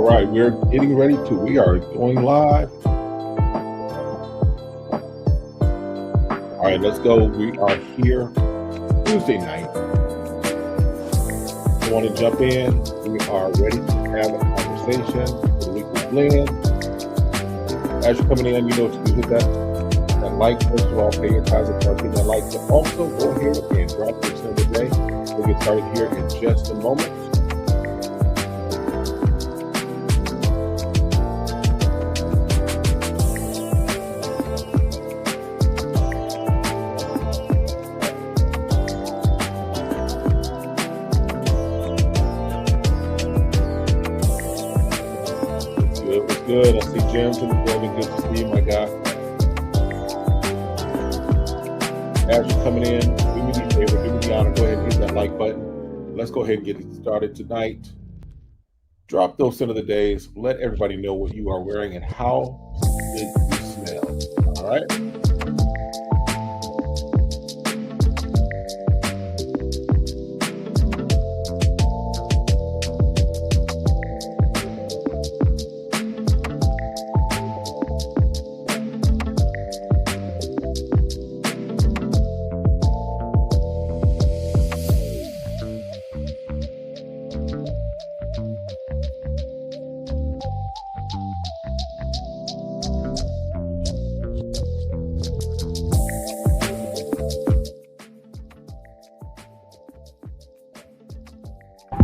right, we're getting ready to, we are going live. All right, let's go. We are here Tuesday night. I want to jump in. We are ready to have a conversation for the weekly blend. As you're coming in, you know to hit that like. First of all, pay your tithes and start hitting that like. But also go ahead and drop your sin of the day. We'll get started here in just a moment. Good. I see Jim's in the building. Good to see you, my guy. As you're coming in, do me the favor, do me the honor, go ahead and hit that like button. Let's go ahead and get it started tonight. Drop those sin of the days. Let everybody know what you are wearing and how good you smell. All right.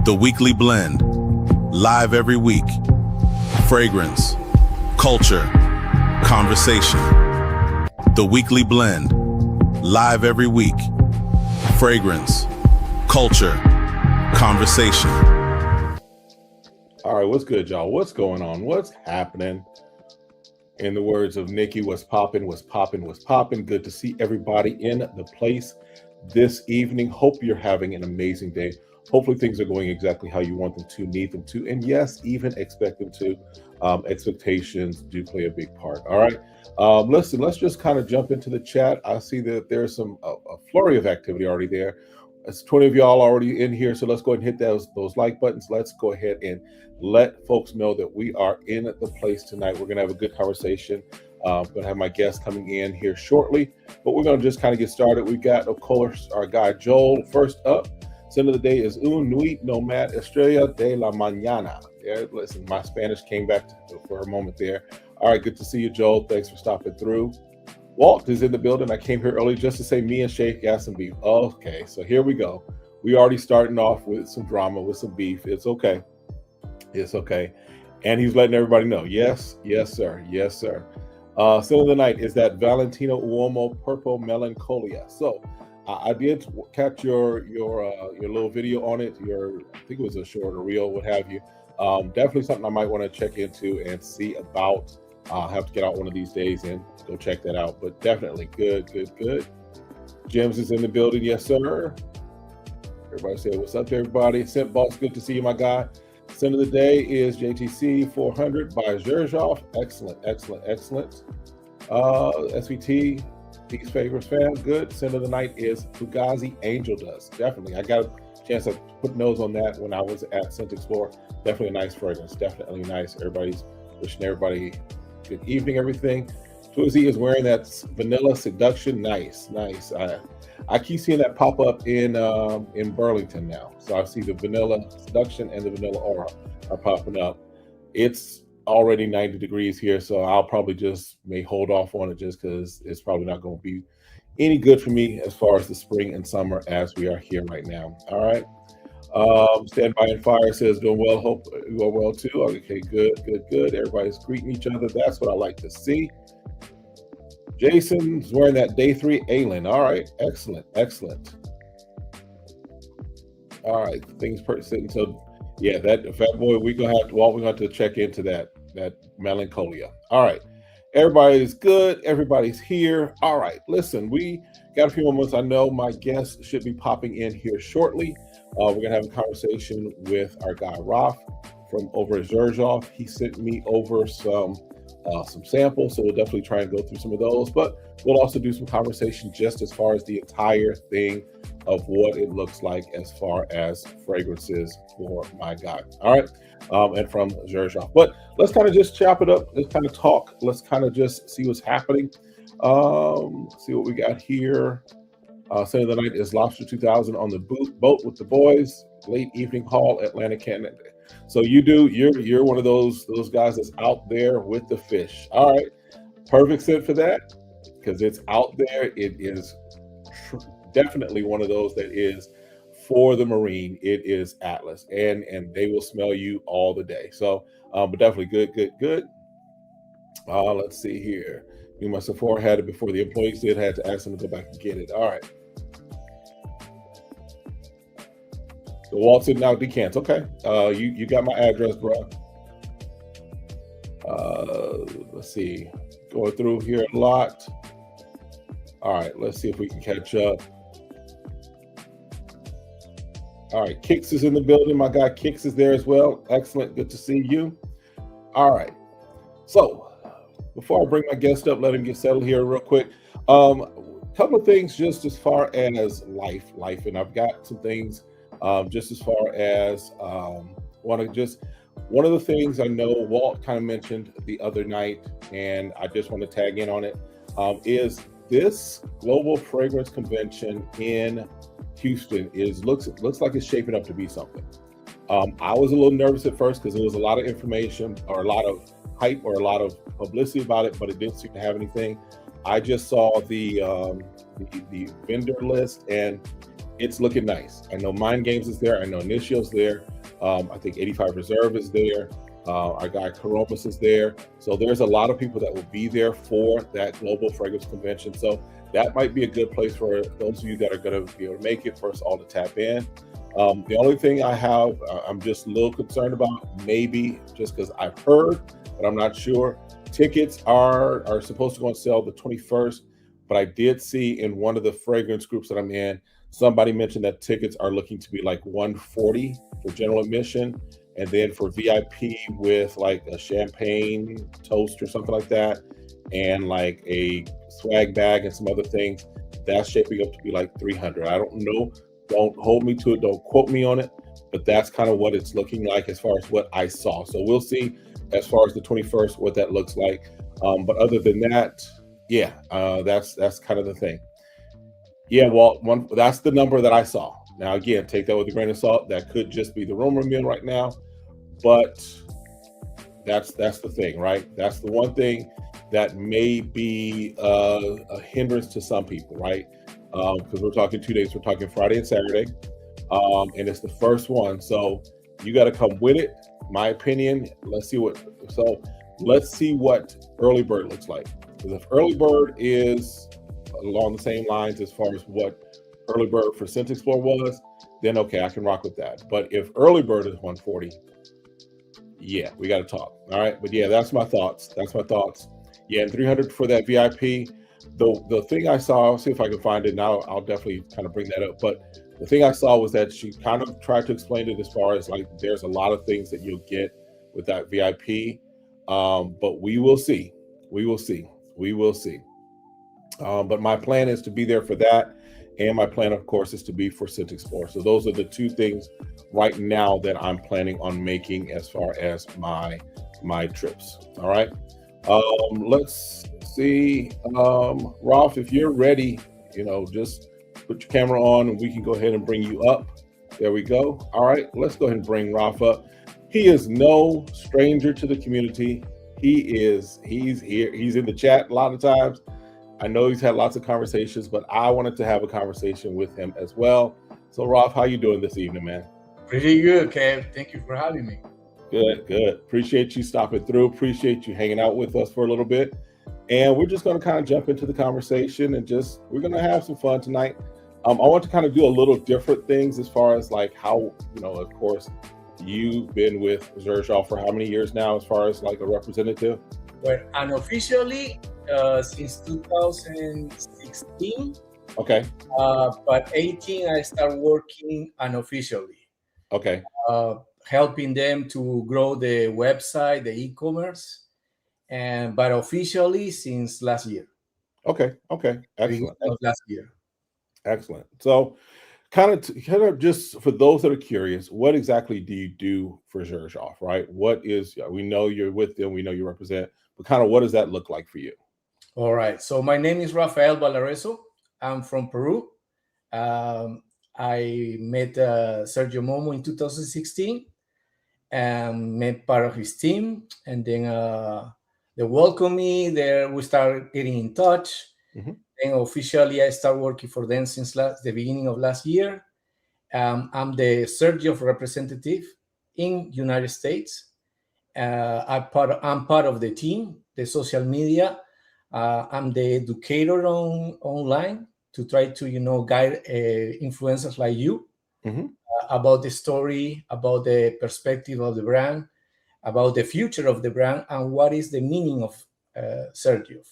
The Weekly Blend, live every week. Fragrance, culture, conversation. The Weekly Blend, live every week. Fragrance, culture, conversation. All right, what's good, y'all? What's going on? What's happening? In the words of Nikki, what's popping, what's popping, what's popping. Good to see everybody in the place this evening. Hope you're having an amazing day. Hopefully things are going exactly how you want them to, need them to, and yes, even expect them to. Expectations do play a big part. All right. Listen, let's just kind of jump into the chat. I see that there's a flurry of activity already there. There's 20 of y'all already in here, so let's go ahead and hit those like buttons. Let's go ahead and let folks know that we are in the place tonight. We're going to have a good conversation. I'm going to have my guests coming in here shortly, but we're going to just kind of get started. We've got, of course, our guy Joel first up. Sin of the day is Un Nuit Nomad Estrella de la Mañana. Yeah, listen, my Spanish came back for a moment there. All right, good to see you, Joel. Thanks for stopping through. Walt is in the building. I came here early just to say me and Shay got some beef. Okay, so here we go. We already starting off with some drama, with some beef. It's okay. It's okay. And he's letting everybody know. Yes, yes, sir. Yes, sir. Sin of the night is that Valentino Uomo Purple Melancholia. So I did catch your little video on it. I think it was a short or reel, what have you. Definitely something I might want to check into and see about. I'll have to get out one of these days and go check that out. But definitely good. James is in the building. Yes, sir. Everybody say what's up to everybody. Scent Boss, good to see you, my guy. Scent of the day is JTC 400 by Xerjoff. Excellent. SVT. Peace Favors fam, good. Scent of the night is Fugazi Angel Dust. Definitely. I got a chance to put nose on that when I was at Scent Explorer. Definitely a nice fragrance. Definitely nice. Everybody's wishing everybody good evening, everything. Twizzy is wearing that Vanilla Seduction. Nice. I keep seeing that pop up in Burlington now. So I see the Vanilla Seduction and the Vanilla Aura are popping up. It's already 90 degrees here, so I'll probably just may hold off on it just because it's probably not going to be any good for me as far as the spring and summer as we are here right now. All right. Stand by and fire says doing well. Hope you are well too. Okay, good. Everybody's greeting each other. That's what I like to see. Jason's wearing that day 3 Alien. All right, excellent. All right, things sitting. So yeah, that Fat Boy, we're gonna have to check into that melancholia. All right, everybody's good. Everybody's here. All right, listen, we got a few moments. I know my guests should be popping in here shortly. We're gonna have a conversation with our guy Ralph from over at Xerjoff. He sent me over some some samples. So we'll definitely try and go through some of those, but we'll also do some conversation just as far as the entire thing of what it looks like as far as fragrances for my guy. All right. And from Xerjoff. But let's kind of just chop it up. Let's kind of talk. Let's kind of just see what's happening. See what we got here. Saturday the night is Lobster 2000 on the boat with the boys. Late evening haul, Atlanta, Canada. So you're one of those guys that's out there with the fish. All right, perfect fit for that because it's out there. It is definitely one of those that is for the Marine. It is Atlas, and they will smell you all the day. So, but definitely good. Let's see here. You must have had it before the employees did. Had to ask them to go back and get it. All right. The Walton now decants. Okay. You got my address, bro. Let's see. Going through here a lot. All right. Let's see if we can catch up. All right. Kix is in the building. My guy Kix is there as well. Excellent. Good to see you. All right. So before I bring my guest up, let him get settled here real quick. Couple of things just as far as life, and I've got some things just as far as one of the things I know Walt kind of mentioned the other night, and I just want to tag in on it, is this global fragrance convention in Houston looks like it's shaping up to be something. I was a little nervous at first because there was a lot of information or a lot of hype or a lot of publicity about it, but it didn't seem to have anything. I just saw the vendor list and it's looking nice. I know Mind Games is there. I know Initio's there. I think 85 Reserve is there. Our guy Karomas is there. So there's a lot of people that will be there for that global fragrance convention. So that might be a good place for those of you that are going to be able to make it for us all to tap in. The only thing I'm just a little concerned about, maybe just because I've heard, but I'm not sure. Tickets are supposed to go on sale the 21st, but I did see in one of the fragrance groups that I'm in, somebody mentioned that tickets are looking to be like $140 for general admission, and then for VIP with like a champagne toast or something like that, and like a swag bag and some other things, that's shaping up to be like $300. I don't know. Don't hold me to it. Don't quote me on it, but that's kind of what it's looking like as far as what I saw. So we'll see as far as the 21st, what that looks like. But other than that, yeah, that's kind of the thing. Yeah, well, that's the number that I saw. Now, again, take that with a grain of salt. That could just be the rumor mill right now, but that's the thing, right? That's the one thing that may be a hindrance to some people, right? Because we're talking 2 days. We're talking Friday and Saturday, and it's the first one. So you got to come with it. My opinion. Let's see what early bird looks like. Because if early bird is along the same lines as far as what early bird for Scent Explorer was, then okay, I can rock with that. But if early bird is 140, yeah, we got to talk. All right, but yeah, that's my thoughts. Yeah, and 300 for that VIP. The thing I saw, I'll see if I can find it now. I'll definitely kind of bring that up. But the thing I saw was that she kind of tried to explain it as far as like there's a lot of things that you'll get with that VIP. But we will see. But my plan is to be there for that. And my plan, of course, is to be for Scent Explorer. So those are the two things right now that I'm planning on making as far as my trips. All right. Let's see. Rolf, if you're ready, just put your camera on and we can go ahead and bring you up. There we go. All right. Let's go ahead and bring Rolf up. He is no stranger to the community. He's here. He's in the chat a lot of times. I know he's had lots of conversations, but I wanted to have a conversation with him as well. So, Rolf, how you doing this evening, man? Pretty good, Kev. Thank you for having me. Good. Appreciate you stopping through. Appreciate you hanging out with us for a little bit. And we're just going to kind of jump into the conversation and we're going to have some fun tonight. I want to kind of do a little different things as far as like how, of course, you've been with Xerjoff for how many years now as far as like a representative? Well, unofficially, since 2016. Okay. But 18, I started working unofficially. Okay. Helping them to grow the website, the e-commerce. but officially since last year. Okay. Beginning Excellent. of last year. Excellent. So, kind of just for those that are curious, what exactly do you do for Xerjoff, right? What is, we know you're with them, we know you represent, but kind of what does that look like for you? All right. So my name is Rafael Valareso. I'm from Peru. I met Sergio Momo in 2016 and met part of his team. And then they welcomed me. There we started getting in touch. Mhm. Then officially I started working for them since the beginning of last year. I'm the Xerjoff representative in United States. I'm part of the team, the social media. I'm the educator online to try to guide influencers like you Mhm. about the story, about the perspective of the brand, about the future of the brand, and what is the meaning of Xerjoff.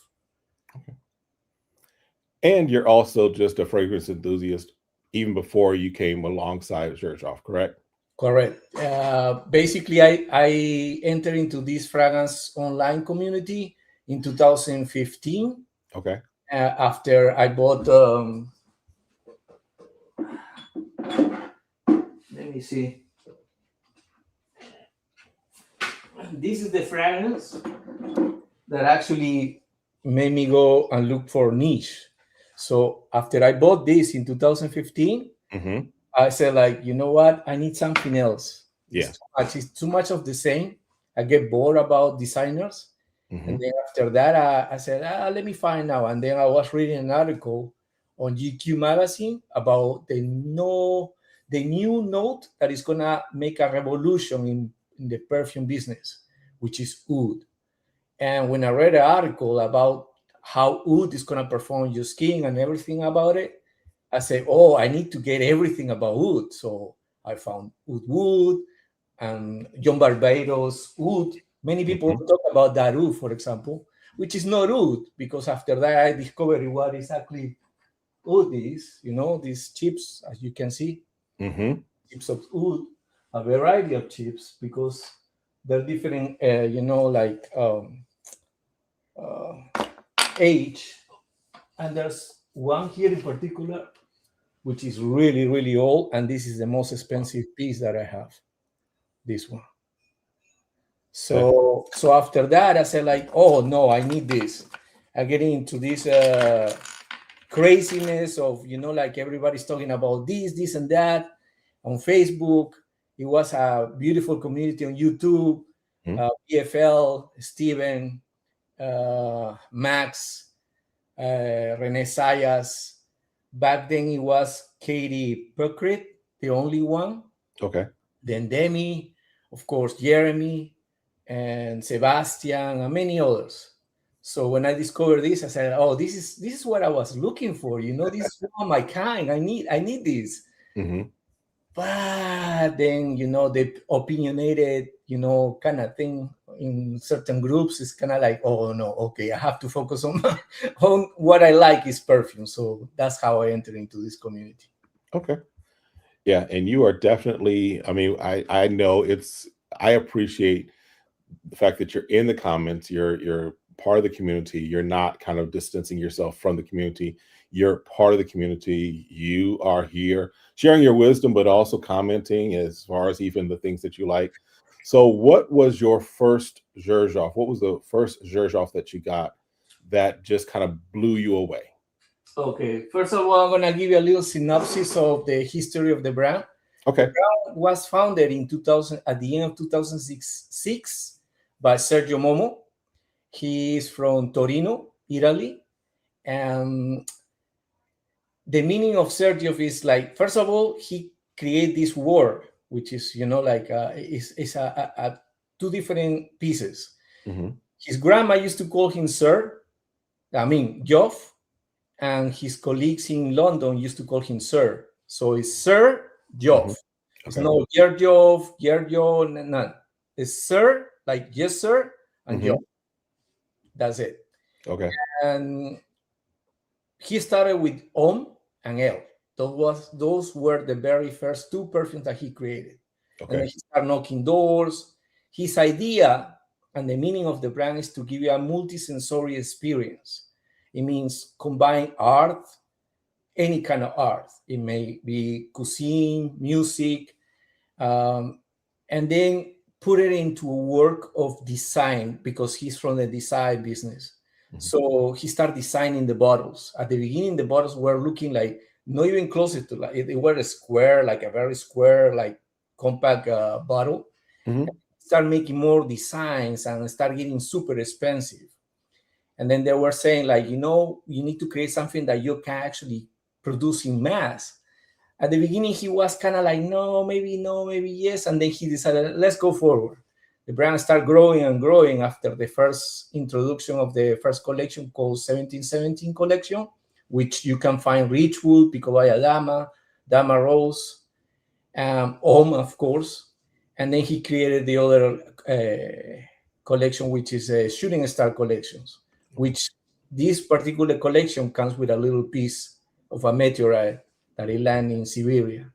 And you're also just a fragrance enthusiast even before you came alongside Xerjoff, correct? Correct. Basically, I entered into this fragrance online community in 2015 Okay. after I bought. Let me see. This is the fragrance that actually made me go and look for niche. So after I bought this in 2015, Mm-hmm. I said, like, you know what? I need something else. Yeah. It's too much. It's too much of the same. I get bored about designers. Mm-hmm. And then after that, I said, let me find out. And then I was reading an article on GQ magazine about the new note that is gonna make a revolution in the perfume business, which is oud. And when I read an article about how oud is gonna perform your skin and everything about it, I said, oh, I need to get everything about oud. So I found oud wood and John Barbados oud. Many people Mm-hmm. talk about that oud, for example, which is not oud, because after that I discovered what exactly oud is. These chips, as you can see, Mm-hmm. chips of oud, a variety of chips, because they're different, like age. And there's one here in particular, which is really, really old, and this is the most expensive piece that I have. This one. So after that, I said, like, oh no, I need this. I get into this craziness of, like, everybody's talking about this and that on Facebook. It was a beautiful community on YouTube. Mhm. PFL, Steven, Max, Rene Sayas. Back then it was Katie Puckrit, the only one. Okay. Then Demi, of course, Jeremy, and Sebastian, and many others. So when I discovered this, I said, "Oh, this is what I was looking for. This is one of my kind. I need this." Mm-hmm. But then, the opinionated, kind of thing in certain groups is kind of like, oh no, okay, I have to focus on on what I like is perfume. So that's how I entered into this community. Okay. Yeah, and you are definitely, I mean, I know I appreciate the fact that you're in the comments, you're part of the community, you're not kind of distancing yourself from the community. You're part of the community. You are here sharing your wisdom, but also commenting as far as even the things that you like. So what was your first Xerjoff? What was the first Xerjoff that you got that just kind of blew you away? Okay, first of all, I'm gonna give you a little synopsis of the history of the brand. Okay. The brand was founded in 2000, at the end of 2006, by Sergio Momo. He is from Torino, Italy, and the meaning of Xerjoff is, like, first of all, he created this word, which is, like, is a two different pieces. Mm-hmm. His grandma used to call him Sir, Joff, and his colleagues in London used to call him Sir. So it's Sir Joff. Mm-hmm. It's Okay. no Xerjoff, none. It's Sir, like yes, sir, and Mm-hmm. Joff. That's it. Okay. And he started with and L. Those were the very first two perfumes that he created. Okay. And then he started knocking doors. His idea, and the meaning of the brand is to give you a multisensory experience. It means combine art, any kind of art. It may be cuisine, music, and then put it into a work of design, because he's from the design business. So he started designing the bottles. At the beginning, the bottles were looking like not even closer to like, they were a square, like a very square, like compact bottle. Start making more designs and start getting super expensive. And then they were saying like, you need to create something that you can actually produce in mass. At the beginning, he was kind of like, no, maybe yes. And then he decided, let's go forward. The brand started growing and growing after the first introduction of the first collection called 1717 collection, which you can find Richwood, Picobaya Dama Rose, Om, of course. And then he created the other collection, which is a Shooting Star collections, which this particular collection comes with a little piece of a meteorite that it landed in Siberia.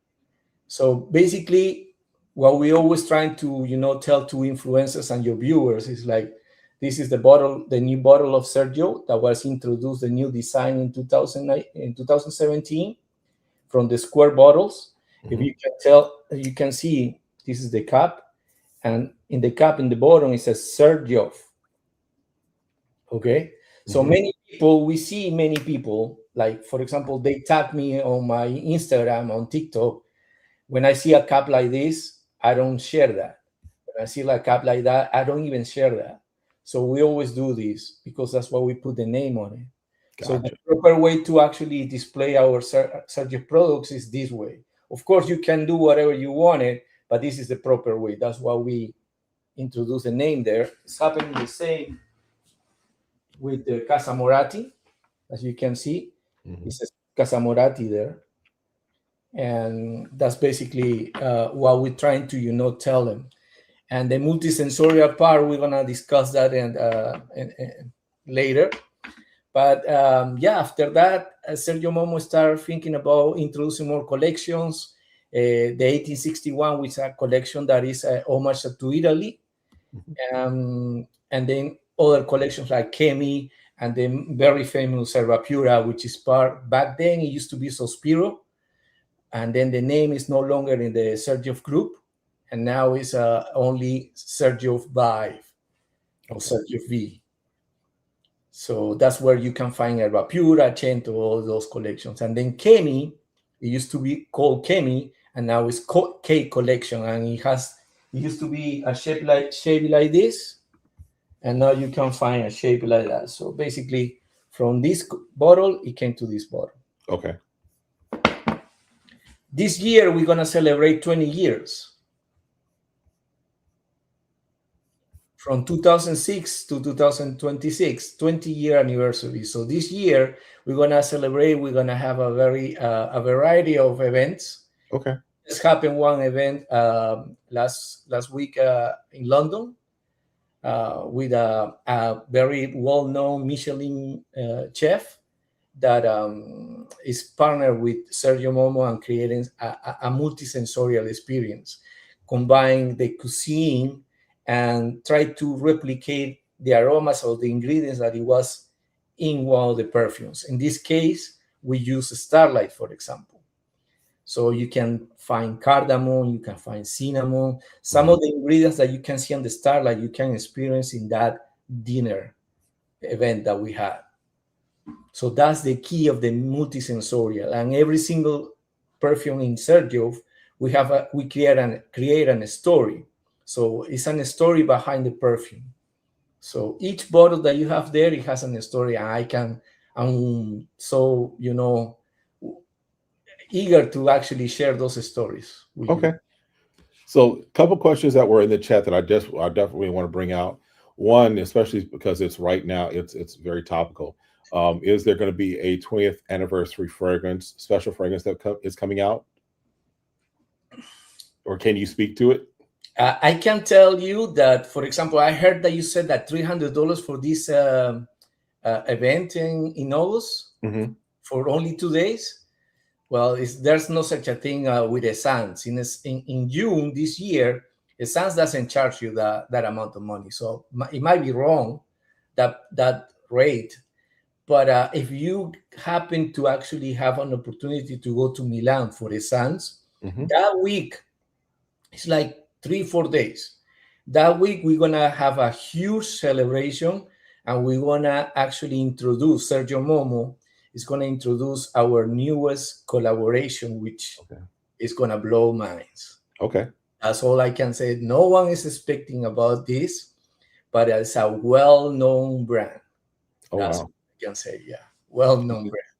So basically, what we always trying to, tell to influencers and your viewers is like, this is the new bottle of Xerjoff that was introduced, the new design in 2017 from the square bottles. If you can tell, you can see this is the cap, and in the cap in the bottom it says Xerjoff. Okay, so we see many people, like for example, they tag me on my Instagram, on TikTok. When I see a cap like this, I don't share that. When I see a cap like that, I don't even share that. So we always do this because that's why we put the name on it. Gotcha. So the proper way to actually display our Xerjoff products is this way. Of course, you can do whatever you wanted, but this is the proper way. That's why we introduce the name there. It's happening the same with the Casa Moratti, as you can see. It says Casa Moratti there. And that's basically what we're trying to, tell them. And the multisensorial part, we're gonna discuss that and later. But after that, Sergio Momo started thinking about introducing more collections. The 1861, which is a collection that is a homage to Italy, and then other collections like Chemi and the very famous Pura, which is back then it used to be Sospiro, and then the name is no longer in the Xerjoff group, and now it's only Xerjoff Vive or Xerjoff V. So that's where you can find Pura, Cento, all those collections. And then Chemi, it used to be called Chemi, and now it's called K collection, and it used to be a shape like this, and now you can find a shape like that. So basically, from this bottle, it came to this bottle. Okay. This year, we're gonna celebrate 20 years. From 2006 to 2026, 20-year anniversary. So this year, we're gonna celebrate. We're gonna have a variety of events. Okay. This happened one event last week in London with a very well-known Michelin chef that is partnered with Sergio Momo and creating a multisensorial experience, combine the cuisine and try to replicate the aromas of the ingredients that it was in one of the perfumes. In this case, we use Starlight, for example. So you can find cardamom, you can find cinnamon. Some of the ingredients that you can see on the Starlight, you can experience in that dinner event that we had. So that's the key of the multisensorial. And every single perfume in Xerjoff, we create a story. So it's a story behind the perfume. So each bottle that you have there, it has a story. I'm so, eager to actually share those stories with you. So a couple questions that were in the chat that I definitely want to bring out. One, especially because it's right now, it's very topical. Is there going to be a 20th anniversary fragrance, special fragrance that is coming out? Or can you speak to it? I can tell you that, for example, I heard that you said that $300 for this event in August for only 2 days. Well, there's no such a thing with Essence. In June this year, Essence doesn't charge you that amount of money. So it might be wrong, that rate. But if you happen to actually have an opportunity to go to Milan for Essence, that week, it's like 3-4 days. That week, we're going to have a huge celebration, and we're going to actually introduce Sergio Momo. Is going to introduce our newest collaboration, which is going to blow minds. Okay. That's all I can say. No one is expecting about this, but it's a well-known brand. That's wow. all I can say. Yeah, well-known brand.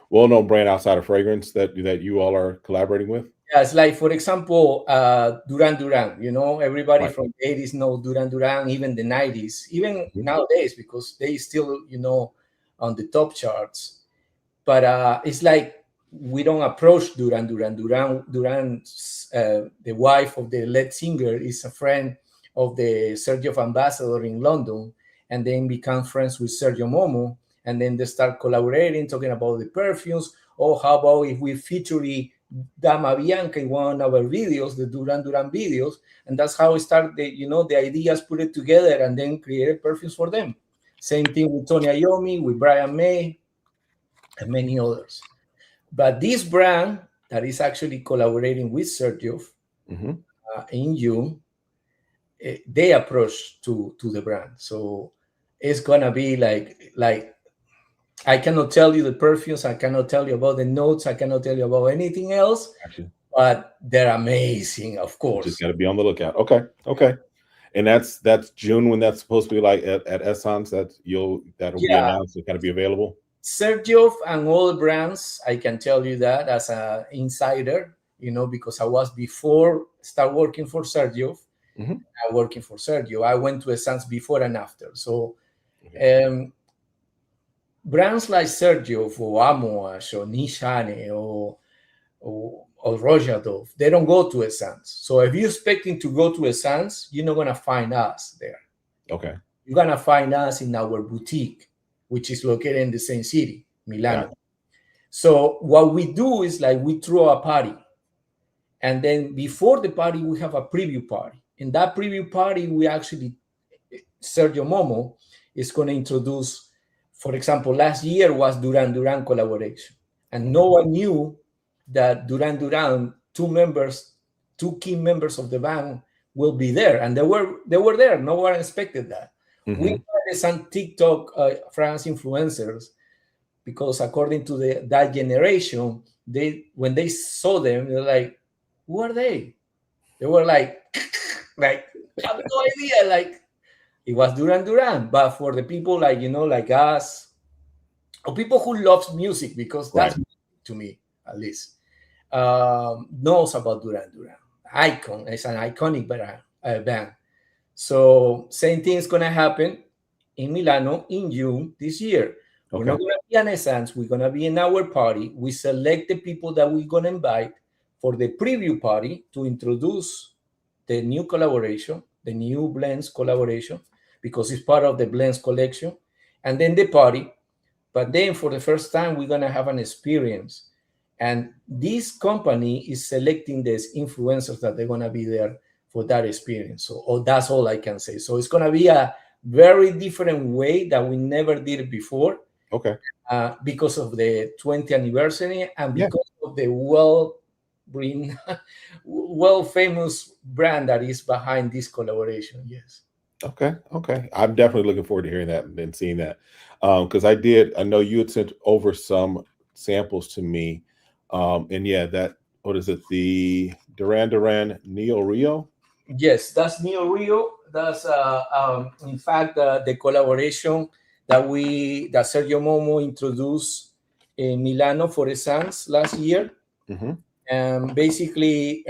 Well-known brand outside of fragrance that you all are collaborating with? Yeah, it's like, for example, Duran Duran. Everybody from the 80s know Duran Duran, even the 90s, even nowadays, because they still, on the top charts. But it's like we don't approach Duran Duran. Duran's the wife of the lead singer is a friend of the Xerjoff ambassador in London, and then become friends with Sergio Momo, and then they start collaborating, talking about the perfumes. Or how about if we feature Dama Bianca in one of our videos, the Duran Duran videos, and that's how we start the ideas, put it together, and then create perfumes for them. Same thing with Tony Iommi, with Brian May, and many others. But this brand that is actually collaborating with Xerjoff in June, they approach to the brand. So it's gonna be like I cannot tell you the perfumes, I cannot tell you about the notes, I cannot tell you about anything else. Gotcha. But they're amazing, of course. You just got to be on the lookout. Okay. And that's June, when that's supposed to be like at Essence. That'll be announced. It's got to be available. Xerjoff and all brands, I can tell you that as an insider, because I was before start working for Xerjoff. I working for Sergio. I went to Essence before and after. So brands like Xerjoff or Amouage or Nishane or Rojadov, they don't go to Essence. So if you're expecting to go to Essence, you're not going to find us there. Okay. You're going to find us in our boutique, which is located in the same city, Milano. Yeah. So what we do is like we throw a party. And then before the party, we have a preview party. In that preview party, we actually, Sergio Momo is going to introduce, for example, last year was Duran Duran collaboration. And no one knew that Duran Duran, two key members of the band will be there. And they were there. No one expected that. We had some TikTok France influencers, because according to that generation, when they saw them, they're like, who are they? They were like, I have no idea. Like, it was Duran Duran. But for the people like us, or people who loves music, because that's to me, at least, knows about Duran Duran. Icon. It's an iconic band. So same thing is going to happen in Milano in June this year. We're not going to be an Essence. We're going to be in our party. We select the people that we're going to invite for the preview party to introduce the new collaboration, the new blends collaboration, because it's part of the blends collection, and then the party. But then for the first time, we're going to have an experience. And this company is selecting these influencers that they're going to be there for that experience. So that's all I can say. So it's going to be a very different way that we never did it before. Okay. Because of the 20th anniversary and because of the famous brand that is behind this collaboration. Yes. Okay. I'm definitely looking forward to hearing that and seeing that. Because I know you had sent over some samples to me. And what is it? The Duran Duran Neo Rio? Yes, that's Neo Rio. That's in fact the collaboration that Sergio Momo introduced in Milano for Essence last year. And basically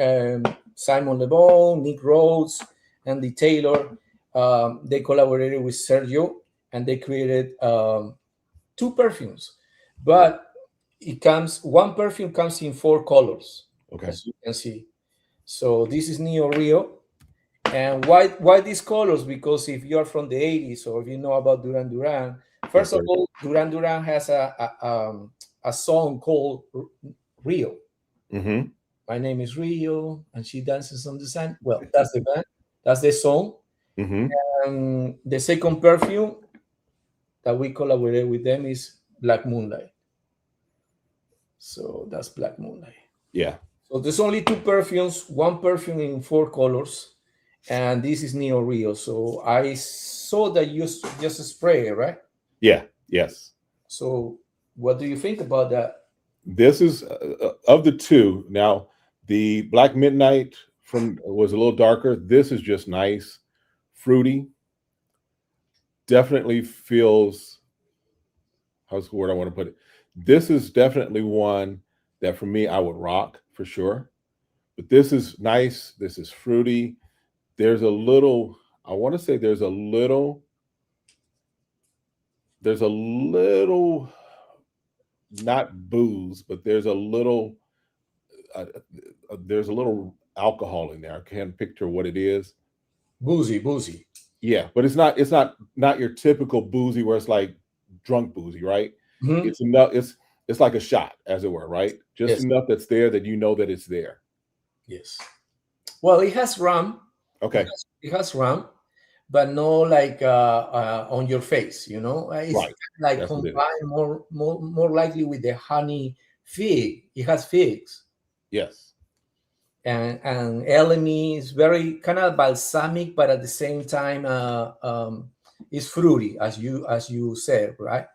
Simon Le Bon, Nick Rhodes, Andy Taylor, they collaborated with Sergio, and they created 2 perfumes. But one perfume comes in 4 colors, as you can see. So this is Neo Rio. And why these colors? Because if you're from the 80s, or if you know about Duran Duran, first of all, Duran Duran has a song called Rio. My name is Rio, and she dances on the sand. Well, that's the band. That's the song. Mm-hmm. And the second perfume that we collaborate with them is Black Moonlight. So that's Black Moonlight. Yeah. So there's only two perfumes, one perfume in four colors, and this is Neo Rio. So I saw that you just spray it, right? Yeah. Yes. So what do you think about that? This is of the two. Now, the Black Midnight from was a little darker. This is just nice, fruity. Definitely feels, how's the word I want to put it? This is definitely one that for me I would rock for sure. But this is nice. This is fruity. There's a little, I want to say there's a little, not booze, but uh, there's a little alcohol in there. I can't picture what it is. Boozy. Yeah, but it's not your typical boozy where it's like drunk boozy, right? Mhm. It's enough. It's like a shot, as it were, right? Just Yes, enough that's there that you know that it's there. yes. Well, it has rum. Okay, It has rum, but no like on your face. You know, it's right. like That's what it is. combined more likely with the honey fig. It has figs Yes. and elemi is very kind of balsamic, but at the same time, it's fruity as you said, right?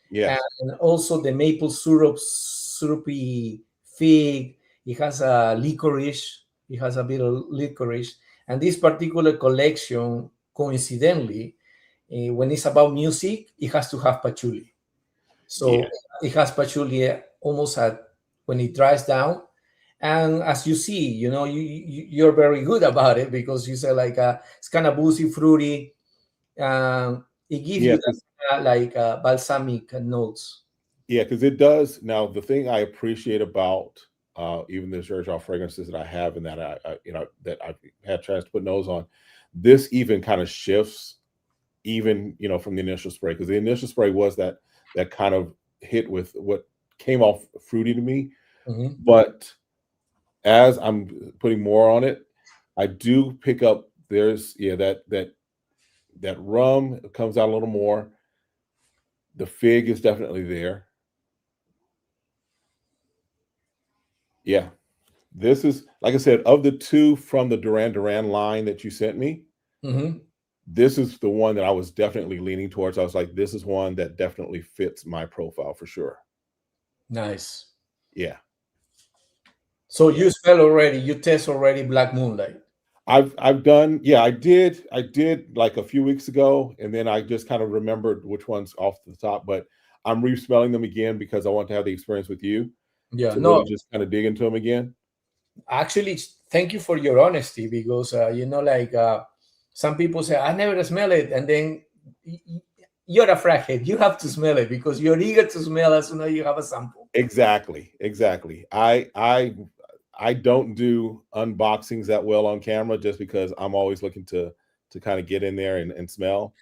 Yes. And also the maple syrupy fig. It has a licorice. It has a bit of licorice. And this particular collection, coincidentally, when it's about music, it has to have patchouli. So Yeah. it has patchouli almost at when it dries down. And as you see, you're very good about it because you say like it's kind of boozy, fruity. It gives Yeah. you that, like balsamic notes. Yeah, because it does. Now, the thing I appreciate about even the Xerjoff fragrances that I have and that that I've had a chance to put nose on, this even kind of shifts, even from the initial spray, because the initial spray was that kind of hit with what came off fruity to me. Mhm. But as I'm putting more on it, I do pick up there's that rum comes out a little more. The fig is definitely there. Yeah. This is, like I said, of the two from the Duran Duran line that you sent me, Mhm. this is the one that I was definitely leaning towards. I was like, this is one that definitely fits my profile for sure. Nice. Yeah. So Yeah. you smell already, you test already Black Moonlight. I've done, yeah, I did like a few weeks ago, and then I just kind of remembered which ones off the top, but I'm re-smelling them again because I want to have the experience with you Yeah, to no, really just kind of dig into them again. actually, thank you for your honesty because like some people say I never smell it, and then you're a frackhead. You have to smell it because you're eager to smell as soon as you have a sample. Exactly, exactly. I don't do unboxings that well on camera just because I'm always looking to kind of get in there and smell.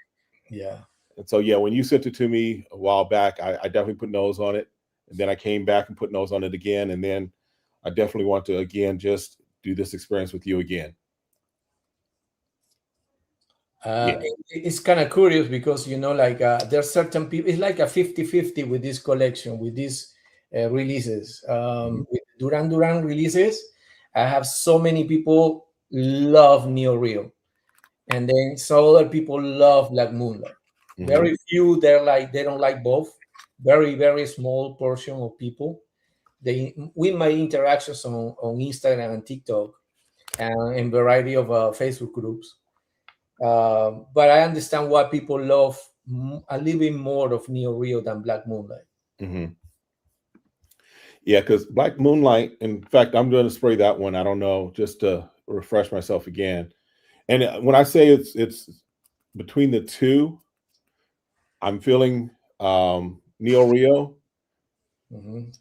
Yeah. And so yeah, when you sent it to me a while back, I definitely put nose on it. And then I came back and put nose on it again. And then I definitely want to again just do this experience with you again. Yeah. It's kind of curious because like there are certain people. It's like a 50-50 with this collection, with these releases. Mhm. With Duran Duran releases, I have so many people love Neo Rio, and then some other people love Black Moonlight. Mhm. Very few they don't like both. Very small portion of people. They with my interactions on Instagram and TikTok and in variety of Facebook groups. But I understand why people love a little bit more of Neo Rio than Black Moonlight. Mhm. Yeah, because Black Moonlight, in fact, I'm going to spray that one. I don't know, just to refresh myself again. And when I say it's between the two, I'm feeling Neo Rio, Mhm.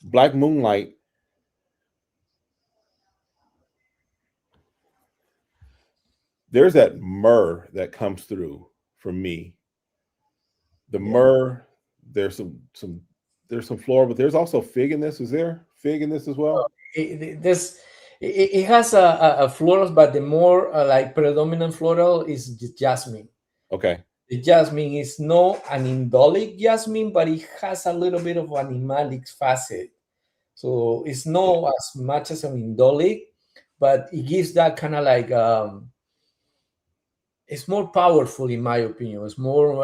Black Moonlight. There's that myrrh that comes through for me. The Yeah. myrrh, there's some floral, but there's also fig in this. Is there fig in this as well? There's It has a florals, but the more like predominant floral is the jasmine. Okay. The jasmine is not an indolic jasmine, but it has a little bit of animalic facet. So it's not as much as an indolic, but it gives that kind of like it's more powerful in my opinion. It's more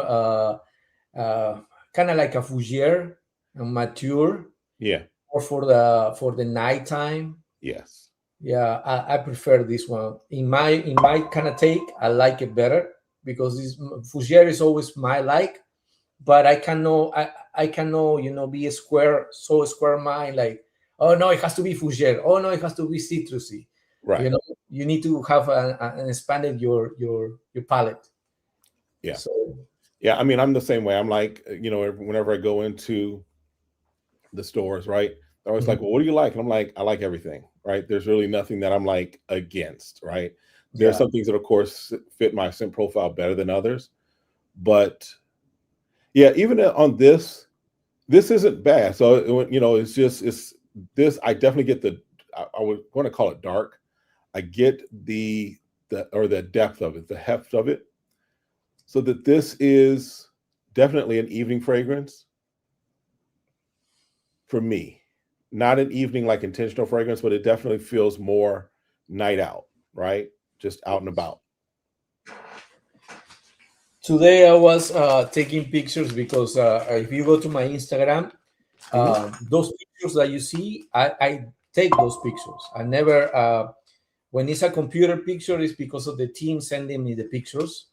kind of like a fougere, mature, Yeah. or for the nighttime. Yes. Yeah, I prefer this one. In my kind of take, I like it better because this fougere is always my like, but I cannot be a square mind like, oh no, it has to be fougere. Oh no, it has to be citrusy. Right. You need to have an expanded your palate. Yeah. So Yeah. I mean, I'm the same way. I'm like, whenever I go into the stores, right? They're always like, well, what do you like? And I'm like, I like everything, right? There's really nothing that I'm like against, right? There's some things that, of course, fit my scent profile better than others. But yeah, even on this isn't bad. So, it's this, I definitely get I would want to call it dark. I get the depth of it, the heft of it. So that this is definitely an evening fragrance for me. Not an evening like intentional fragrance, but it definitely feels more night out, right? Just out and about. today I was taking pictures because if you go to my Instagram, those pictures that you see, I take those pictures. I never, when it's a computer picture, it's because of the team sending me the pictures.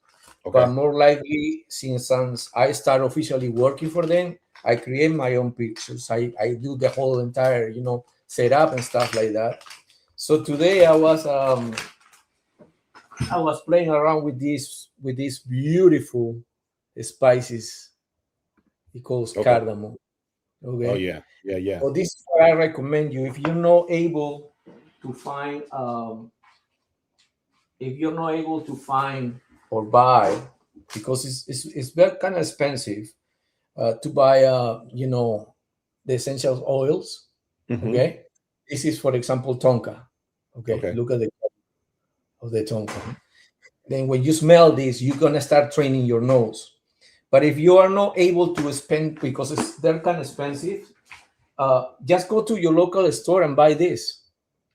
Okay. But more likely, since I start officially working for them, I create my own pictures. I do the whole entire, setup and stuff like that. So today I was playing around with these beautiful spices. It calls cardamom. Okay. Oh yeah, yeah, yeah. So this is what I recommend you if you're not able to find or buy, because it's very kind of expensive to buy the essential oils. Okay, this is for example tonka. Okay, look at the of the tonka. Then when you smell this, you're gonna start training your nose. But if you are not able to spend, because they're kind of expensive, just go to your local store and buy this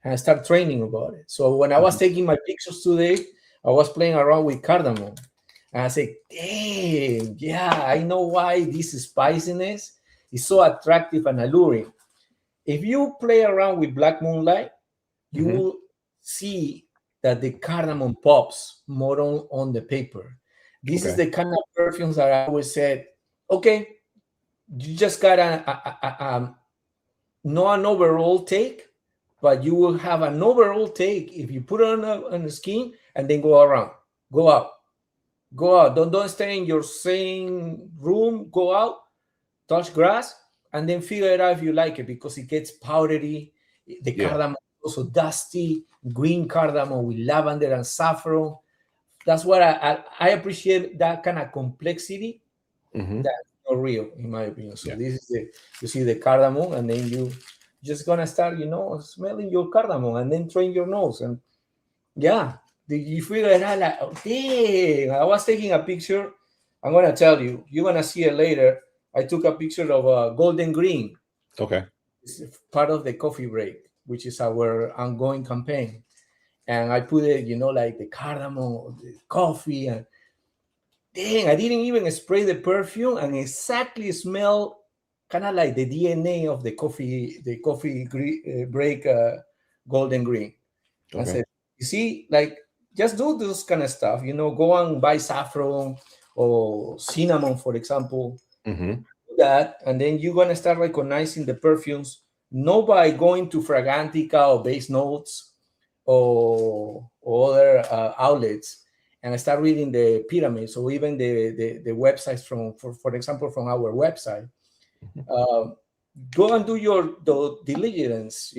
and start training about it. So when I was taking my pictures today, I was playing around with cardamom. And I said, dang, yeah, I know why this spiciness is so attractive and alluring. If you play around with black moonlight, you will see that the cardamom pops more on the paper. This is the kind of perfumes that I always said, okay, you just got not an overall take, but you will have an overall take if you put it on the skin and then go out. Don't stay in your same room. Go out, touch grass, and then figure it out if you like it, because it gets powdery. The cardamom also dusty, green cardamom with lavender and saffron. That's what I appreciate, that kind of complexity. That's not real, in my opinion. So this is you see the cardamom, and then you just gonna start, smelling your cardamom, and then train your nose, and you figure it out like, oh, dang, I was taking a picture. I'm gonna tell you, you're gonna see it later. I took a picture of golden green. Okay. It's part of the coffee break, which is our ongoing campaign. And I put it, like the cardamom, the coffee, and dang, I didn't even spray the perfume, and exactly smell kind of like the DNA of the coffee break golden green. I said, you see, like, just do this kind of stuff, go and buy saffron or cinnamon, for example. Do that, and then you're going to start recognizing the perfumes, not by going to Fragrantica or Base Notes or other outlets, and I start reading the pyramids or even the websites for example, from our website. Go and do your diligence,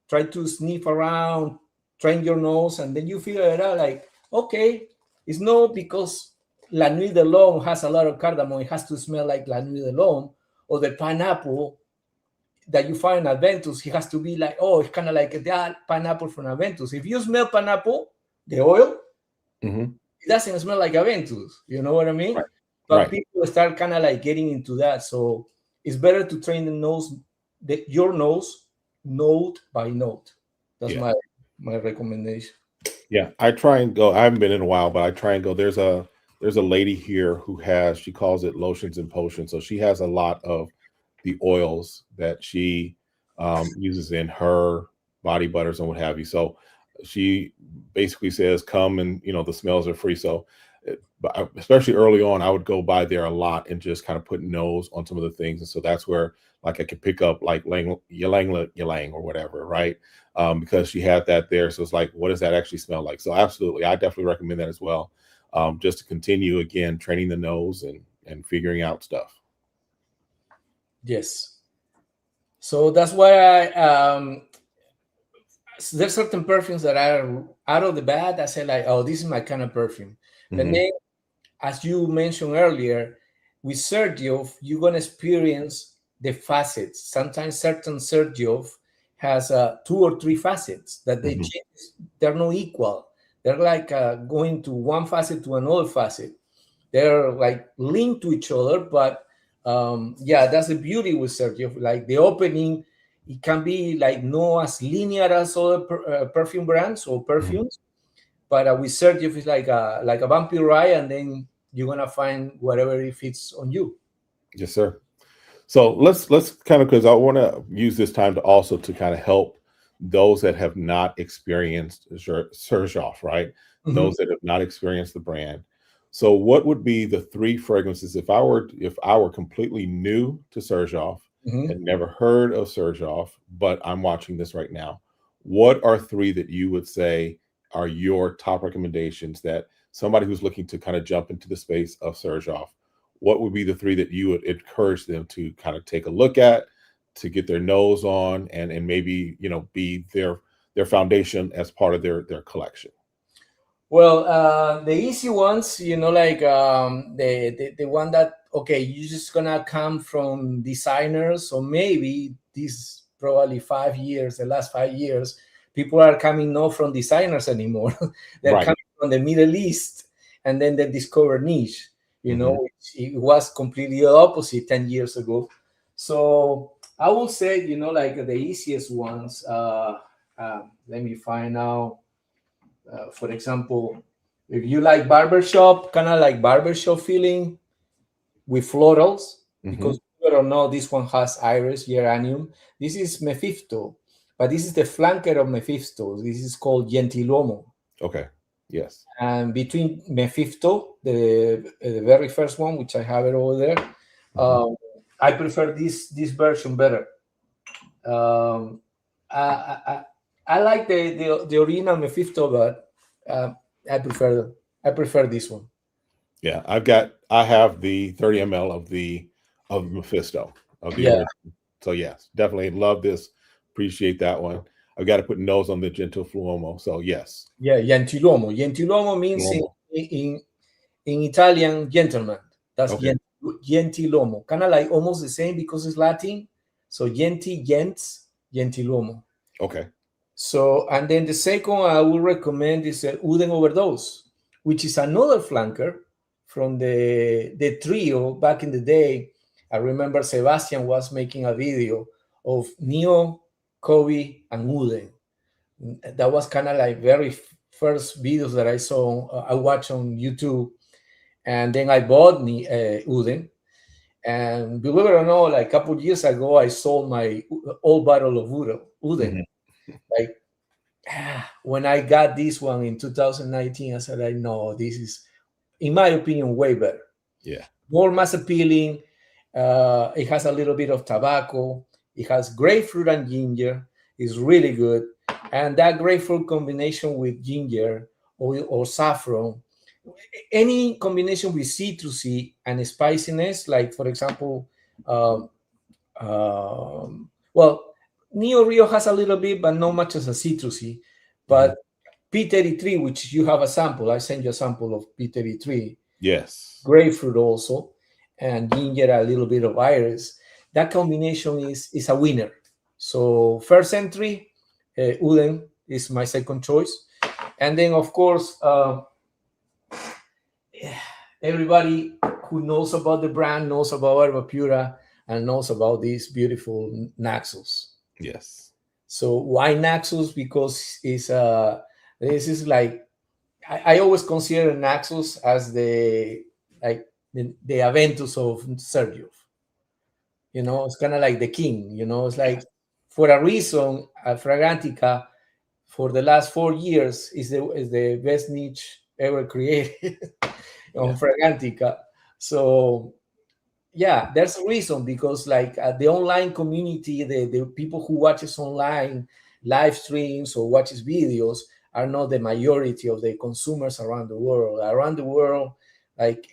try to sniff around, train your nose, and then you figure it out like, okay, it's not because La Nuit de l'Homme has a lot of cardamom, it has to smell like La Nuit de l'Homme, or the pineapple that you find in Adventus, it has to be like, oh, it's kind of like that pineapple from Adventus. If you smell pineapple, the oil, Mm-hmm. it doesn't smell like Aventus. You know what I mean? Right. But Right. people start kind of like getting into that. So it's better to train the nose, your nose, note by note. That's Yeah. my recommendation. Yeah. I try and go. I haven't been in a while, but I try and go. There's a lady here who has, she calls it lotions and potions. So she has a lot of the oils that she uses in her body butters and what have you. So she basically says, come and, the smells are free. So, but especially early on, I would go by there a lot and just kind of put nose on some of the things. And so that's where like I could pick up like ylang or whatever, right? Because she had that there. So it's like, what does that actually smell like? So absolutely, I definitely recommend that as well. Just to continue again, training the nose and figuring out stuff. Yes. So that's why there's certain perfumes that are out of the bat. I say like, oh, this is my kind of perfume. Mm-hmm. And then, as you mentioned earlier, with Xerjoff, you're going to experience the facets. Sometimes certain Xerjoff has 2 or 3 facets that they change. They're not equal. They're like going to one facet to another facet. They're like linked to each other, but yeah, that's the beauty with Xerjoff. Like the opening, it can be like not as linear as other perfume brands or perfumes, but with Xerjoff, it's like a vampire ride, and then you're gonna find whatever it fits on you. Yes, sir. So let's kind of, because I want to use this time to also to kind of help those that have not experienced Xerjoff, right? Those that have not experienced the brand. So what would be the 3 fragrances if I were completely new to Xerjoff and never heard of Xerjoff, but I'm watching this right now? What are 3 that you would say are your top recommendations that somebody who's looking to kind of jump into the space of Xerjoff, what would be the 3 that you would encourage them to kind of take a look at, to get their nose on, and maybe, be their foundation as part of their collection? Well, the easy ones, like the one that, okay, you're just gonna come from designers, or maybe these probably 5 years, the last 5 years, people are coming not from designers anymore. They're Right. coming from the Middle East, and then they discover niche. It was completely the opposite 10 years ago. So I will say, like the easiest ones. Let me find out. For example, if you like barbershop, kind of like barbershop feeling with florals, because whether or not this one has iris, geranium. This is Mephisto, but this is the flanker of Mephisto. This is called Gentiluomo. Okay. Yes. And between Mephisto, the very first one, which I have it over there, I prefer this version better. I like the original Mephisto, but I prefer this one. Yeah, I have the 30 ml of Mephisto of the original. So yes, definitely love this. Appreciate that one. I've got to put nose on the Gentiluomo. So yes. Yeah, Gentiluomo. Gentiluomo means in Italian gentleman. That's Okay. Gentiluomo. Kind of like almost the same because it's Latin. So gents, Gentiluomo. Okay. So, and then the second I would recommend is Uden Overdose, which is another flanker from the trio back in the day. I remember Sebastian was making a video of Neo, Kobe, and Uden. That was kind of like very first videos that I watched on YouTube. And then I bought Uden. And believe it or not, like a couple of years ago, I sold my old bottle of Uden. Like, when I got this one in 2019, I said, I know this is, in my opinion, way better. Yeah. More mass appealing. It has a little bit of tobacco. It has grapefruit and ginger. It's really good. And that grapefruit combination with ginger or saffron, any combination with citrusy and spiciness, like, for example, well, Neo Rio has a little bit, but not much as a citrusy. But P33, which you have a sample, I sent you a sample of P33. Yes. Grapefruit also, and ginger, a little bit of iris. that combination is a winner. So first entry, Uden is my second choice, and then of course everybody who knows about the brand knows about Herba Pura and knows about these beautiful Naxos. Yes. So why Naxos? Because this is like I always consider Naxos as the Aventus of Xerjoff. You know, it's kind of like the king. You know, it's like Yes. for a reason, Fragrantica for the last 4 years is the best niche ever created on Yeah. Fragrantica. So yeah, there's a reason because like the online community, the people who watches online live streams or watches videos are not the majority of the consumers around the world. Around the world, like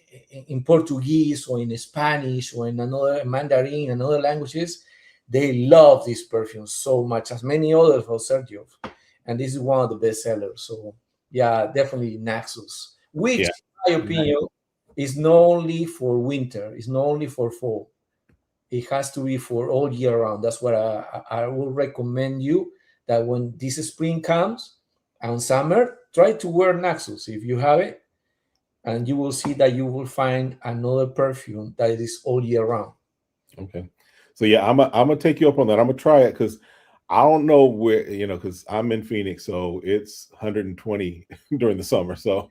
in Portuguese or in Spanish or in another Mandarin and other languages, they love these perfumes so much, as many others of Sergio. And this is one of the best sellers. So yeah, definitely Naxos, which Yeah. in my opinion is not only for winter, it's not only for fall. It has to be for all year round. That's what I will recommend you, that when this spring comes and summer, try to wear Naxos if you have it, and you will see that you will find another perfume that is all year round. Okay. So yeah, I'm gonna take you up on that. I'm gonna try it because I don't know where, because I'm in Phoenix, so it's 120 during the summer. So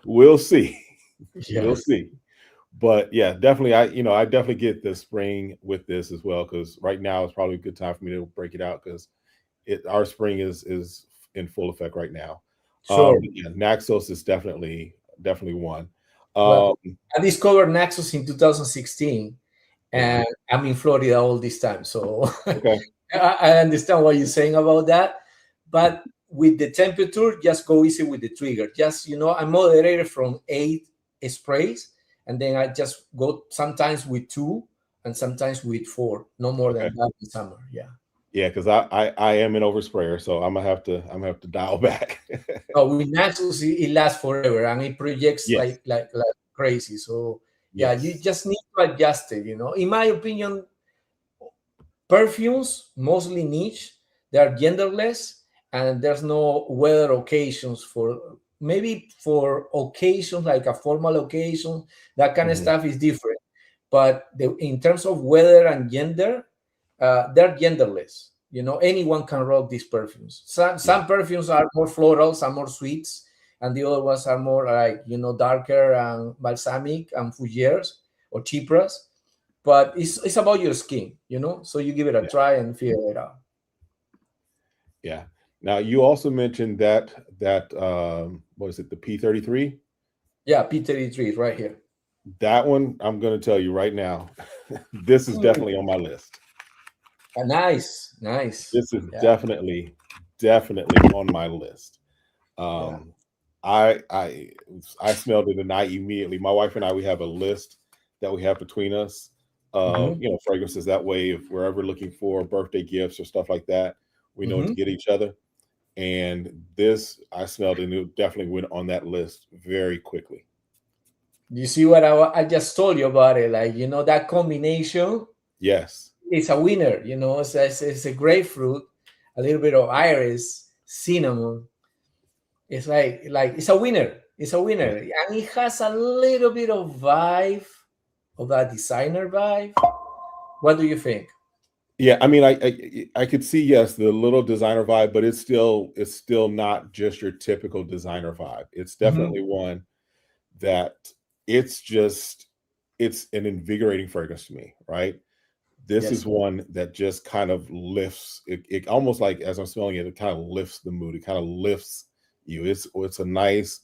we'll see. We'll Yes, see. But yeah, definitely I definitely get the spring with this as well, because right now is probably a good time for me to break it out because our spring is in full effect right now. sure. Yeah, Naxos is definitely one. But Um, I discovered Naxos in 2016, yeah. and I'm in Florida all this time, so Okay. I understand what you're saying about that. But with the temperature, just go easy with the trigger. Just I moderated from 8 sprays, and then I just go sometimes with 2 and sometimes with 4. No more Okay. than that in summer. Yeah. Yeah, because I am an oversprayer, so I'm gonna have to dial back. No, with Naxos, it lasts forever and it projects Yes. like crazy. So yeah, you Yes. just need to adjust it. In my opinion, perfumes mostly niche. They are genderless, and there's no weather occasions for maybe for occasions like a formal occasion. That kind of Mhm. stuff is different. But in terms of weather and gender, they're genderless. Anyone can rock these perfumes. Some Yeah. some perfumes are more floral, some more sweets, and the other ones are more like darker and balsamic and fougères or chypras. But it's about your skin, so you give it a Yeah. try and figure it out. Yeah. Now you also mentioned that what is it, the P33? Yeah, P33 is right here. That one, I'm gonna tell you right now, this is Mm, definitely on my list. nice. This is Yeah, definitely on my list. yeah. Um, I smelled it and I immediately, my wife and I, we have a list that we have between us of Hmm. fragrances. That way, if we're ever looking for birthday gifts or stuff like that, we know what to Hmm. get each other. And this I smelled and it definitely went on that list very quickly. You see what I just told you about it? Like, that combination Yes. is a winner. It's a grapefruit, a little bit of iris, cinnamon. It's like it's a winner. It's a Yeah. winner, and it has a little bit of vibe of that designer vibe. What do you think? Yeah, I mean, I could see, yes, the little designer vibe, but it's still not just your typical designer vibe. It's Mhm. definitely one that it's just it's an invigorating fragrance to me, right? This Yes. is one that just kind of lifts it almost like as I'm smelling it, it kind of lifts the mood. It kind of lifts you. It's a nice,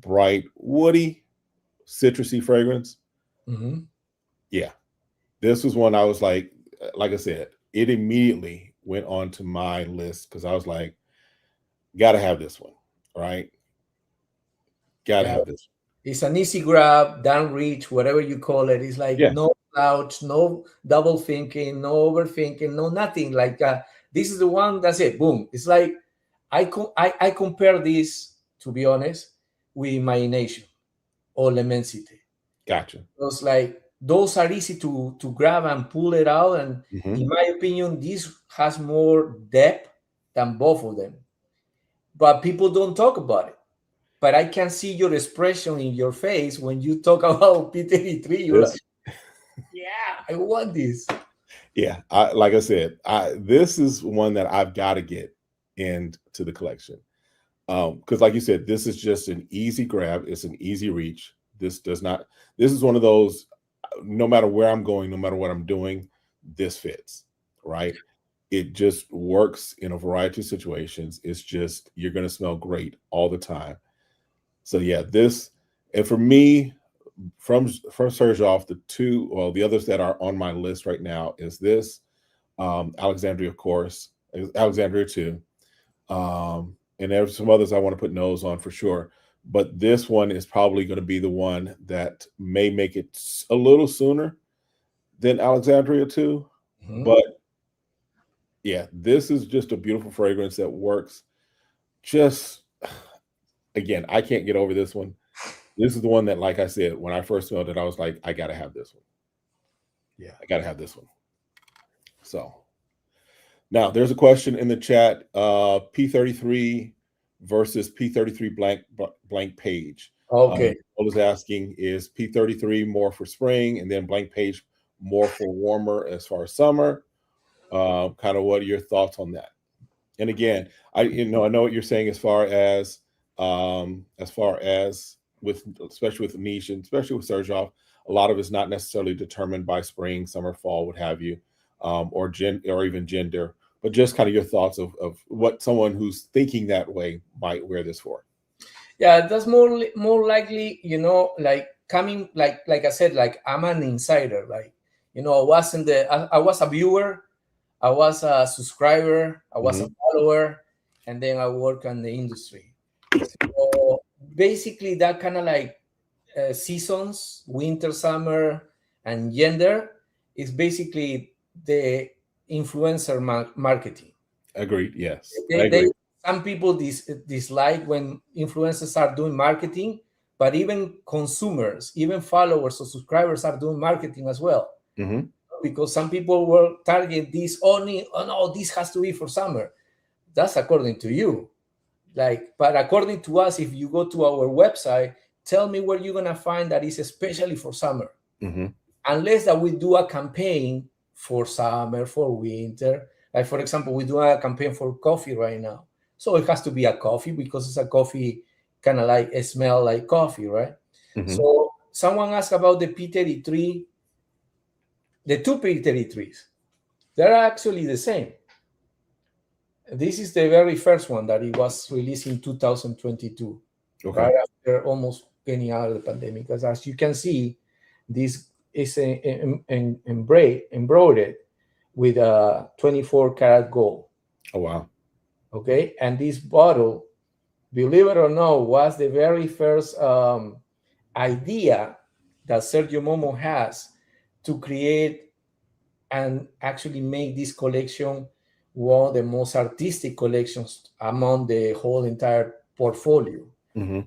bright, woody, citrusy fragrance. Hmm. Yeah. This was one I was like I said, it immediately went on to my list because I was like, gotta have this one, right? Gotta Yeah. have this. It's an easy grab, down reach, whatever you call it. It's like Yes. no slouch, no double thinking, no overthinking, no nothing. Like this is the one. That's it. Boom. It's like I compare this, to be honest, with imagination or Lemensity. Gotcha. It was like those are easy to grab and pull it out. And Mhm. in my opinion, this has more depth than both of them. But people don't talk about it. But I can see your expression in your face when you talk about P33. You're like, This, yeah, I want this. yeah, like I said, this is one that I've got to get into the collection. Because like you said, this is just an easy grab. It's an easy reach. This is one of those, no matter where I'm going, no matter what I'm doing, this fits, right? It just works in a variety of situations. It's just, you're going to smell great all the time. So yeah, this, and for me, from Xerjoff, the others that are on my list right now is this, Alexandria, of course, Alexandria too. And there's some others I want to put nose on for sure. But this one is probably going to be the one that may make it a little sooner than Alexandria too. Mhm. But yeah, this is just a beautiful fragrance that works. Just, again, I can't get over this one. This is the one that, like I said, when I first smelled it, I was like, I got to have this one. Yeah. I got to have this one. So now there's a question in the chat, P33 versus P33 blank page. Okay. I was asking, is P33 more for spring and then blank page more for warmer as far as summer? Kind of what are your thoughts on that? And again, I know what you're saying as far as with, especially with niche and especially with Xerjoff, a lot of it's not necessarily determined by spring, summer, fall, what have you, or even gender, but just kind of your thoughts of what someone who's thinking that way might wear this for. Yeah, that's more likely, like coming, like I said, like I'm an insider. Like, I was a viewer, I was a subscriber, I was a follower, and then I work in the industry. So basically, that kind of like seasons, winter, summer, and gender is basically the influencer marketing. Agreed. Yes, I They, agree. some people dislike when influencers are doing marketing, but even consumers, even followers or subscribers are doing marketing as well. Mhm. Because some people will target this only, oh no, this has to be for summer. That's according to you. But according to us, if you go to our website, tell me where you're gonna find that is especially for summer. Mhm. Unless that we do a campaign for summer, for winter. Like for example, we do a campaign for coffee right now. So it has to be a coffee because it's a coffee kind of like a smell like coffee, right? Mhm. So someone asked about the P33, the two P33s. They're actually the same. This is the very first one that it was released in 2022, Okay. right after almost getting out of the pandemic. Because as you can see, this is embroidered with a 24 karat gold. Oh wow. Okay, and this bottle, believe it or not, was the very first idea that Sergio Momo has to create and actually make this collection one of the most artistic collections among the whole entire portfolio. Mhm.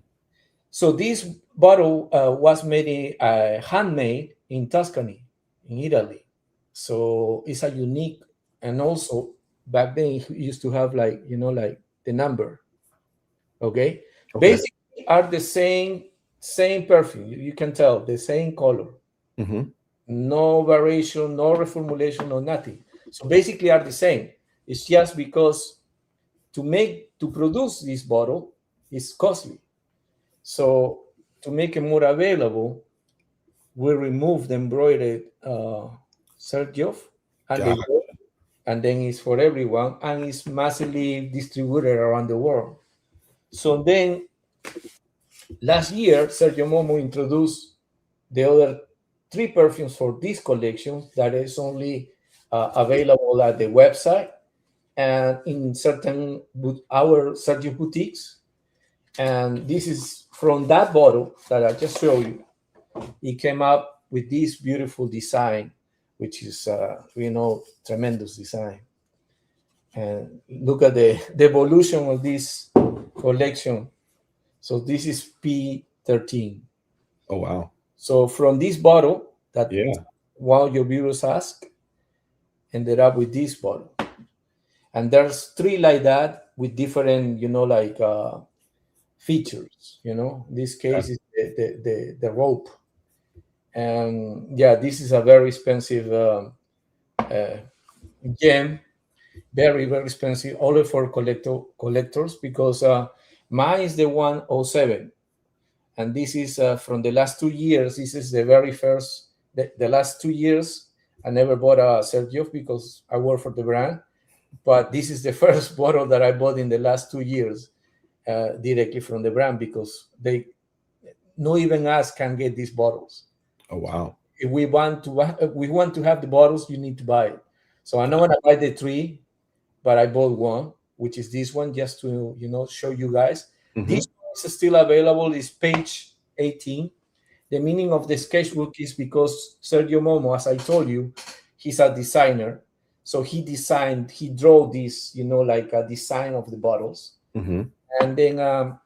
So this bottle was made handmade in Tuscany, in Italy. So it's a unique, and also back then it used to have like the number. Okay, Okay. basically are the same perfume. You can tell the same color. Mhm. No variation, no reformulation, no nothing. So basically are the same. It's just because to produce this bottle is costly. So to make it more available, we remove the embroidered Xerjoff and Got and then it's for everyone and it's massively distributed around the world. So then last year, Sergio Momo introduced the other three perfumes for this collection that is only available at the website and in certain our Sergio boutiques. And this is from that bottle that I just showed you. It came up with this beautiful design, which is tremendous design. And look at the evolution of this collection. So this is P13. Oh wow. So from this bottle, that Yeah. one of your viewers asked, ended up with this bottle. And there's 3 like that with different, like features. In this case, is the rope. And yeah, this is a very expensive gem, very very expensive, only for collectors, because mine is the 107, and this is from the last 2 years. This is the very first, the last 2 years. I never bought a Xerjoff because I work for the brand, but this is the first bottle that I bought in the last 2 years directly from the brand, because they, not even us, can get these bottles. Oh wow. If we want to have the bottles, you need to buy it. So I'm not gonna buy the 3, but I bought one, which is this one, just to show you guys. This one is still available. Is page 18. The meaning of the sketchbook is because Sergio Momo, as I told you, he's a designer. So he drew this, like a design of the bottles. And then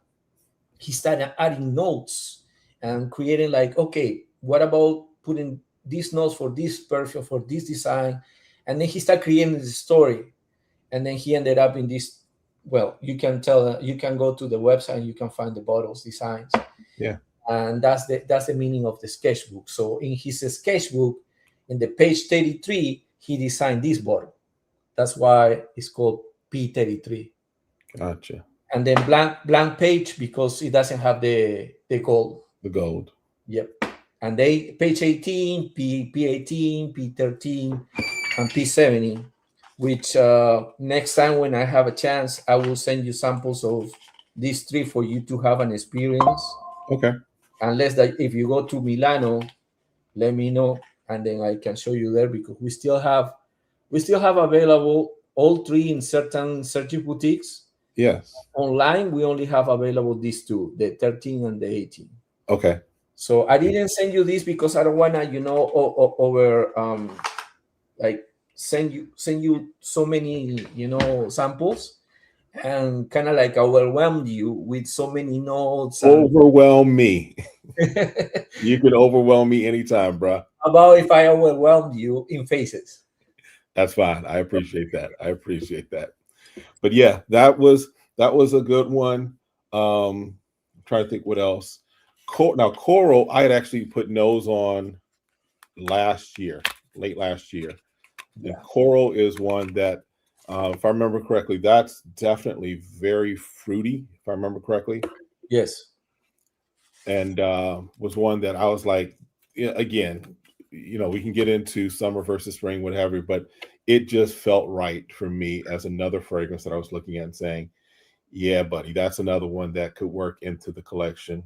he started adding notes and creating like, okay, what about putting these notes for this perfume, for this design? And then he started creating the story. And then he ended up in this. Well, you can go to the website and you can find the bottles designs. Yeah. And that's the meaning of the sketchbook. So in his sketchbook, in the page 33, he designed this bottle. That's why it's called P33. Gotcha. And then blank page, because it doesn't have the gold. The gold. Yep. And they page 18, P18, P13, and P70. Which next time when I have a chance, I will send you samples of these 3 for you to have an experience. Okay. Unless that if you go to Milano, let me know, and then I can show you there, because we still have available all 3 in certain Xerjoff boutiques. Yes. Online, we only have available these 2, the 13 and the 18. Okay. So I didn't send you this because I don't wanna, over like send you so many, samples, and kind of like overwhelm you with so many notes. Overwhelm me. You can overwhelm me anytime, bro. About if I overwhelmed you in faces. That's fine. I appreciate that. But yeah, that was a good one. I'm trying to think what else. Now Coral, I had actually put nose on late last year. Yeah. And Coral is one that, if I remember correctly, that's definitely very fruity, if I remember correctly. Yes. And was one that I was like, again, we can get into summer versus spring, whatever, but it just felt right for me as another fragrance that I was looking at and saying, yeah, buddy, that's another one that could work into the collection.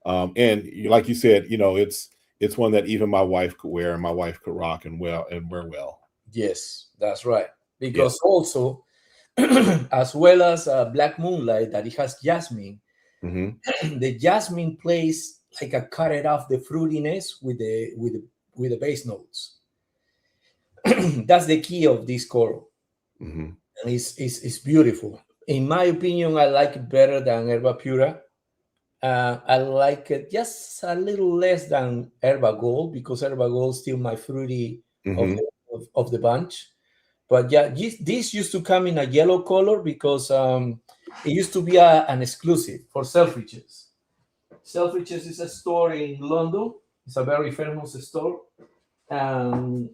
And like you said, it's one that even my wife could wear and my wife could rock and wear well. Yes, that's right. Because also, as well as Black Moonlight, that it has jasmine. The jasmine plays like a cut it off the fruitiness with the base notes. That's the key of this Coral. And it's beautiful. In my opinion, I like it better than Herba Pura. I like it just a little less than Herba Gold, because Herba Gold is still my fruity of the bunch. But yeah, this used to come in a yellow color because it used to be an exclusive for Selfridges. Selfridges is a store in London. It's a very famous store. And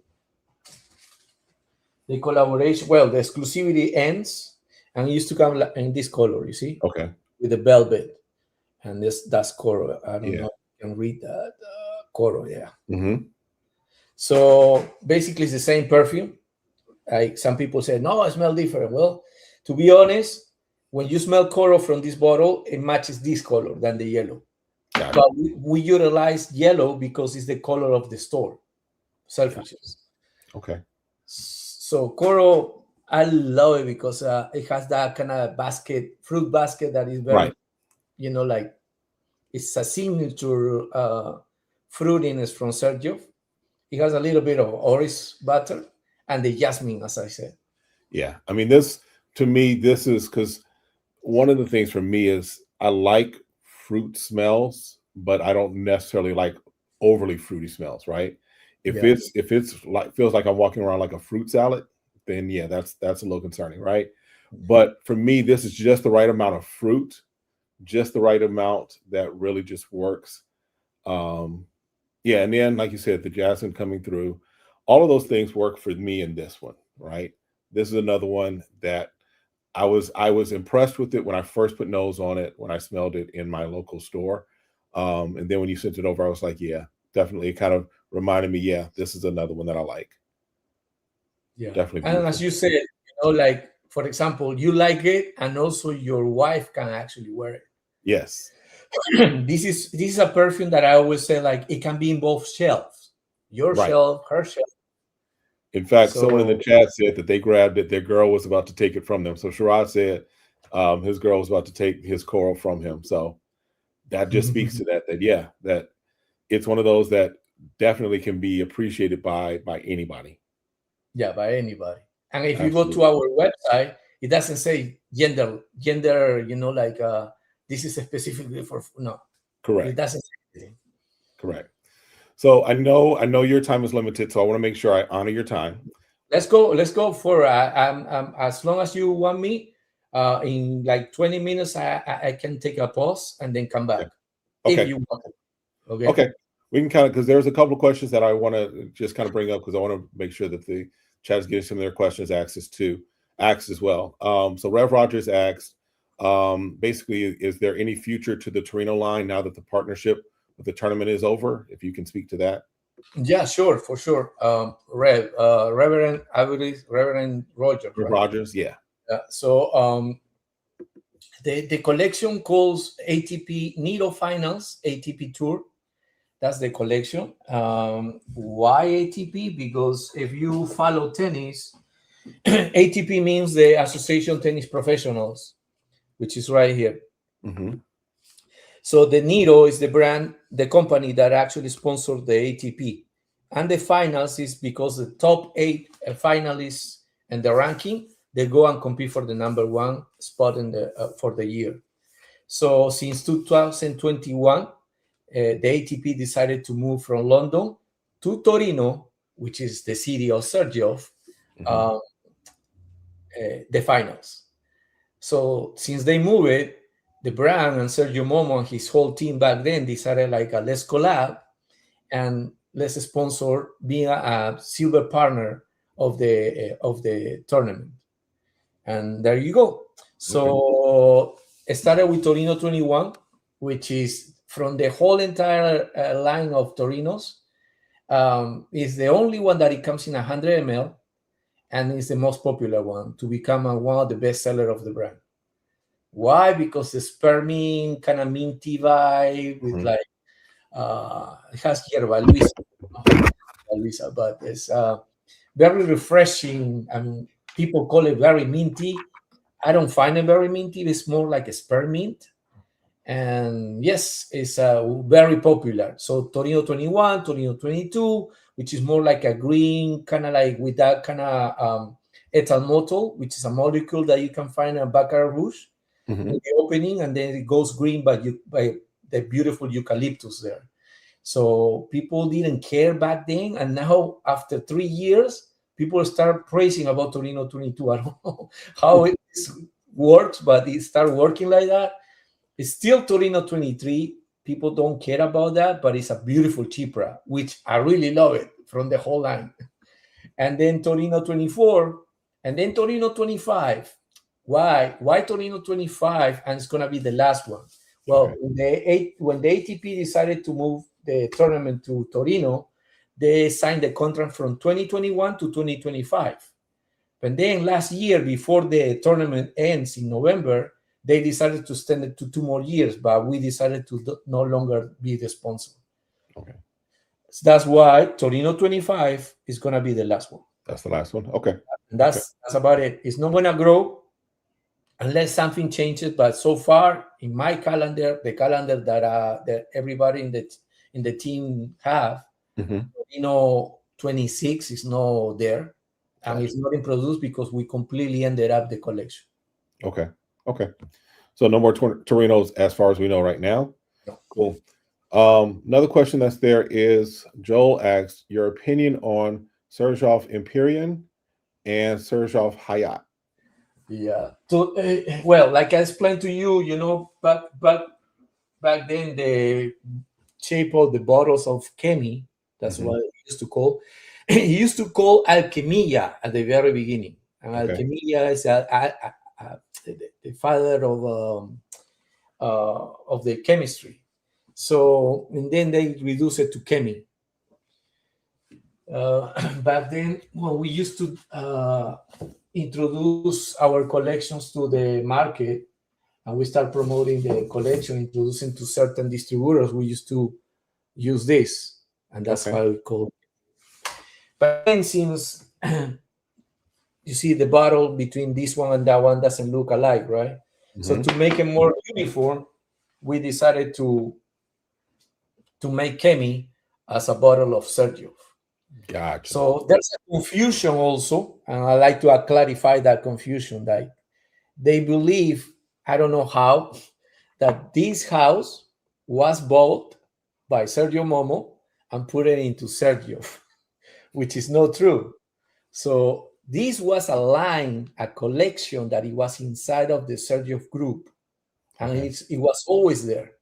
the collaboration, the exclusivity ends, and it used to come in this color, you see? Okay. With the velvet. And that's Coral. I don't know if you can read that. Coral, yeah. So basically it's the same perfume. Like some people say, no, I smell different. Well, to be honest, when you smell Coral from this bottle, it matches this color than the yellow. But we utilize yellow because it's the color of the store, Selfridges. Okay. So Coral, I love it because it has that kind of fruit basket that is very, like it's a signature fruitiness from Xerjoff. It has a little bit of orange butter and the jasmine, as I said. Yeah. I mean, this is because one of the things for me is I like fruit smells, but I don't necessarily like overly fruity smells, right? If it's like feels like I'm walking around like a fruit salad, then yeah, that's a little concerning, right? But for me, this is just the right amount of fruit, just the right amount that really just works. Yeah, and then like you said, the jasmine coming through, all of those things work for me in this one, right? This is another one that I was impressed with it when I first put nose on it, when I smelled it in my local store. And then when you sent it over, I was like, yeah, definitely. It kind of reminded me, yeah, this is another one that I like. Yeah. Definitely And beautiful. as you said, like for example, you like it, and also your wife can actually wear it. Yes. This is a perfume that I always say, like, it can be in both shelves, your Right. shelf, her shelf. In fact, someone in the So chat said that they grabbed it. Their girl was about to take it from them. So Sharad said his girl was about to take his coral from him. So that just speaks to that yeah, that it's one of those that definitely can be appreciated by anybody. yeah, by anybody. And if you go Absolutely. to our website, it doesn't say gender, like this is specifically for no. It Correct. doesn't say anything. Correct. So I know your time is limited, so I want to make sure I honor your time. Let's go for as long as you want me. In like 20 minutes, I can take a pause and then come back Okay. if you want. Okay. Okay. We can kind of, because there's a couple of questions that I want to just kind of bring up, because I want to make sure that the chat is getting some of their questions asked as well. So Rev Rogers asked, basically, is there any future to the Torino line now that the partnership with the tournament is over? If you can speak to that. Yeah, sure, for sure. Reverend, I believe Reverend Rogers. Rev Right? Rogers, yeah. So the collection calls ATP Nero Finals ATP Tour. That's the collection. Why ATP? Because if you follow tennis, ATP means the Association Tennis Professionals, which is right here. Mm-hmm. So the Nero is the brand, the company that actually sponsored the ATP. And the finals is because the top 8 finalists and the ranking, they go and compete for the number 1 spot in the for the year. So since 2021, the ATP decided to move from London to Torino, which is the city of Xerjoff, the finals. So since they moved it, the brand and Sergio Momo and his whole team back then decided, like, let's collab and let's sponsor, being a silver partner of the tournament. And there you go. So it started with Torino 21, which is from the whole entire line of Torinos. Is the only one that it comes in 100 ml, and is the most popular one to become one of the best sellers of the brand. Why? Because the spearmint kind of minty vibe with like it has hierba Luisa, but it's very refreshing. I mean, people call it very minty. I don't find it very minty. It's more like a spearmint. And yes, it's very popular. So Torino 21, Torino 22, which is more like a green, kind of like with that kind of ethyl methyl, which is a molecule that you can find in Baccarat Rouge in the opening, and then it goes green by the beautiful eucalyptus there. So people didn't care back then, and now after 3 years, people start praising about Torino 22. I don't know how it works, but it started working like that. It's still Torino 23. People don't care about that, but it's a beautiful Chipra, which I really love it from the whole line. And then Torino 24, and then Torino 25. Why Torino 25? And it's going to be the last one. Well, when the ATP decided to move the tournament to Torino, they signed the contract from 2021 to 2025. But then last year, before the tournament ends in November, they decided to extend it to 2 more years, but we decided to no longer be the sponsor. Okay. So that's why Torino 25 is going to be the last one. That's the last one. Okay. And that's about it. It's not going to grow unless something changes. But so far, in my calendar, the calendar that everybody in the team have, Torino 26 is not there. And it's not introduced because we completely ended up the collection. Okay. So no more Torinos as far as we know right now. No. Cool. Another question that's there is Joel asks your opinion on Xerjoff Empyrean and Xerjoff Hayat. Yeah. So, well, like I explained to you, back then the shape of the bottles of Chemi, that's what it used to call. He used to call Alchemia at the very beginning, and Okay. Alchemia is the father of the chemistry. So, and then they reduce it to Chemi. Back then, when we used to introduce our collections to the market, and we start promoting the collection, introducing to certain distributors, we used to use this, and that's Okay. how we call it. But then, since you see the bottle between this one and that one doesn't look alike, right? So to make it more uniform, we decided to make Chemi as a bottle of Xerjoff. Gotcha. So there's a confusion also, and I like to clarify that confusion. That they believe, I don't know how, that this house was bought by Sergio Momo and put it into Xerjoff, which is not true. So this was a line, a collection that it was inside of the Xerjoff group, and it was always there.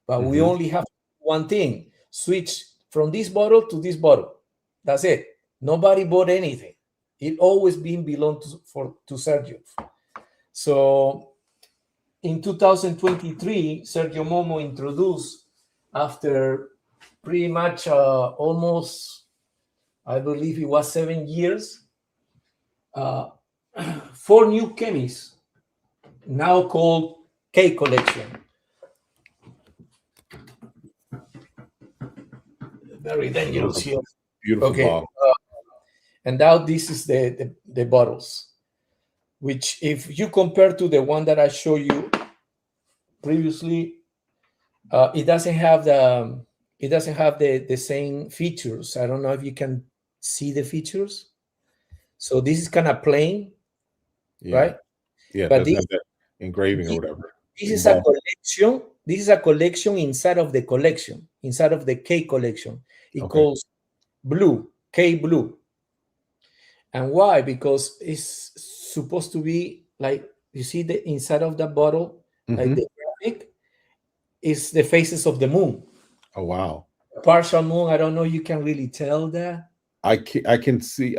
But we only have one thing: switch from this bottle to this bottle. That's it. Nobody bought anything. It always been belonged to Xerjoff. So in 2023, Sergio Momo introduced, after pretty much almost, I believe it was 7 years, 4 new chemis, now called K Collection. Very dangerous here. Beautiful bottle. And now this is the bottles, which if you compare to the one that I showed you previously, it doesn't have the same features. I don't know if you can see the features. So this is kind of plain, right? Yeah, but doesn't have that engraving or whatever. This is a collection. This is a collection inside of the collection, inside of the K collection. It calls Blue, K Blue. And why? Because it's supposed to be like, you see the inside of the bottle, like the graphic is the faces of the moon. Oh wow! Partial moon. I don't know. You can really tell that. I can see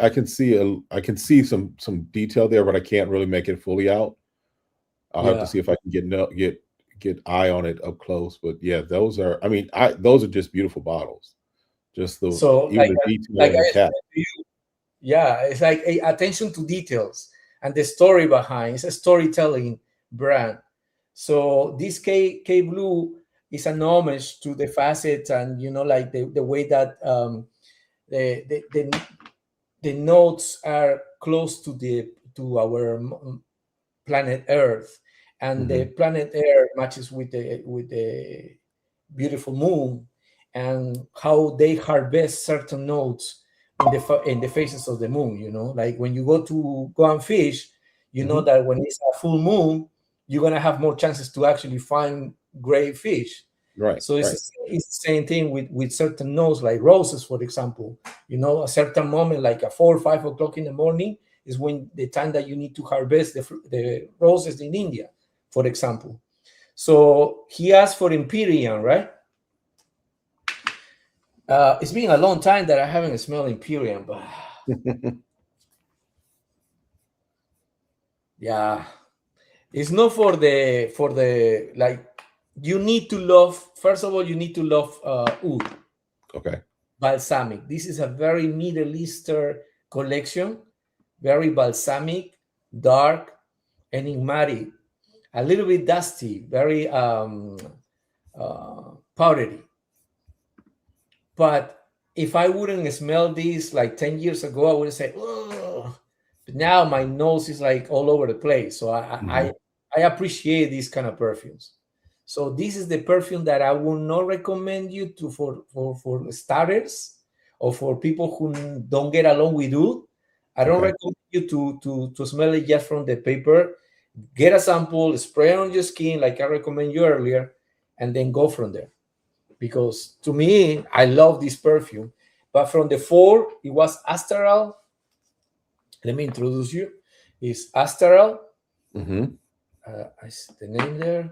some detail there, but I can't really make it fully out. I'll have to see if I can get eye on it up close. But yeah, those are. I mean, those are just beautiful bottles. Just the even the detail in the cap. Yeah, it's like attention to details and the story behind. It's a storytelling brand. So this K Blue is an homage to the facets and like the way that the notes are close to our planet Earth, and the planet Earth matches with the beautiful moon, and how they harvest certain notes in the faces of the moon. Like when you go and fish, know that when it's a full moon, you're gonna have more chances to actually find great fish. Right. So it's the same thing with certain notes, like roses, for example. A certain moment, like at 4 or 5 o'clock in the morning, is when the time that you need to harvest the roses in India, for example. So he asked for Empyrean, right? It's been a long time that I haven't smelled Empyrean, but yeah, it's not for the like. You need to love. First of all, you need to love oud. Okay. Balsamic. This is a very Middle Eastern collection, very balsamic, dark, enigmatic, a little bit dusty, very powdery. But if I wouldn't smell this like 10 years ago, I would say, oh. But now my nose is like all over the place. So I appreciate these kind of perfumes. So this is the perfume that I would not recommend you to for starters or for people who don't get along with oud. I don't recommend you to smell it just from the paper. Get a sample, spray it on your skin like I recommend you earlier, and then go from there. because to me, I love this perfume. But from the 4, it was Astral. Let me introduce you. It's Astral. Mm-hmm. I see the name there.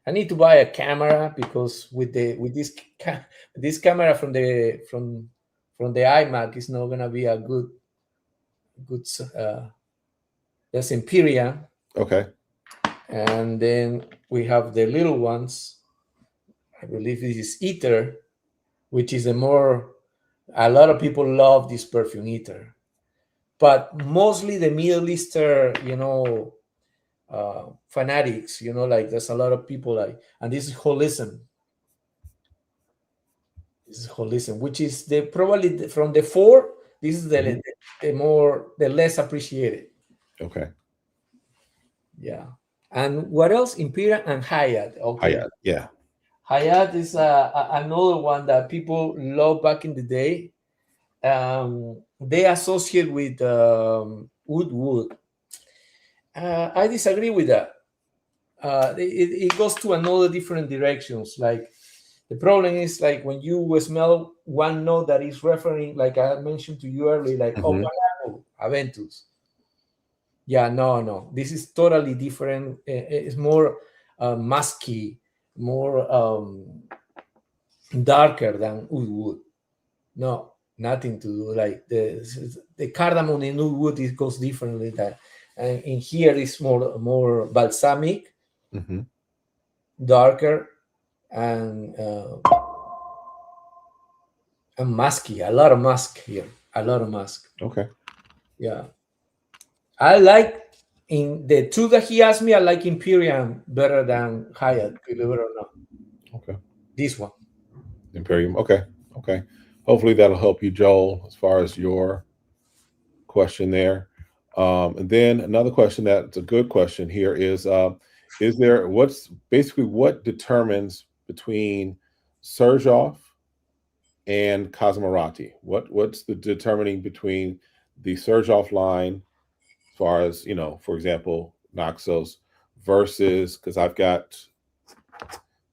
I need to buy a camera because with this camera from the iMac is not gonna be a good. That's Imperial, Okay. and then we have the little ones. I believe this is Ether, which is a lot of people love this perfume, Ether, but mostly the Middle Eastern, fanatics, like there's a lot of people like, and this is holism. This is holism, which is probably from the 4. This is the less appreciated. Okay. Yeah. And what else? Imperial and Hyatt. Okay. Hyatt. Yeah. Hyatt is another one that people love back in the day. They associate with wood. I disagree with that. It goes to another different directions. Like the problem is like when you smell one note that is referring, like I mentioned to you earlier, like Opalaco, Aventus. Yeah, no. This is totally different. It's more musky, more darker than wood. No, nothing to do. Like the cardamom in wood, it goes differently. That and in here is more balsamic, darker, and musky. A lot of musk here. A lot of musk. Okay. Yeah. I like in the 2 that he asked me, I like Imperium better than Hyatt, believe it or not. Okay. This one. Imperium. Okay. Hopefully that'll help you, Joel, as far as your question there. And then another question that's a good question here is there what determines between Xerjoff and Cosmoratti? What's the determining between the Xerjoff line, as far as, for example, Naxos versus, because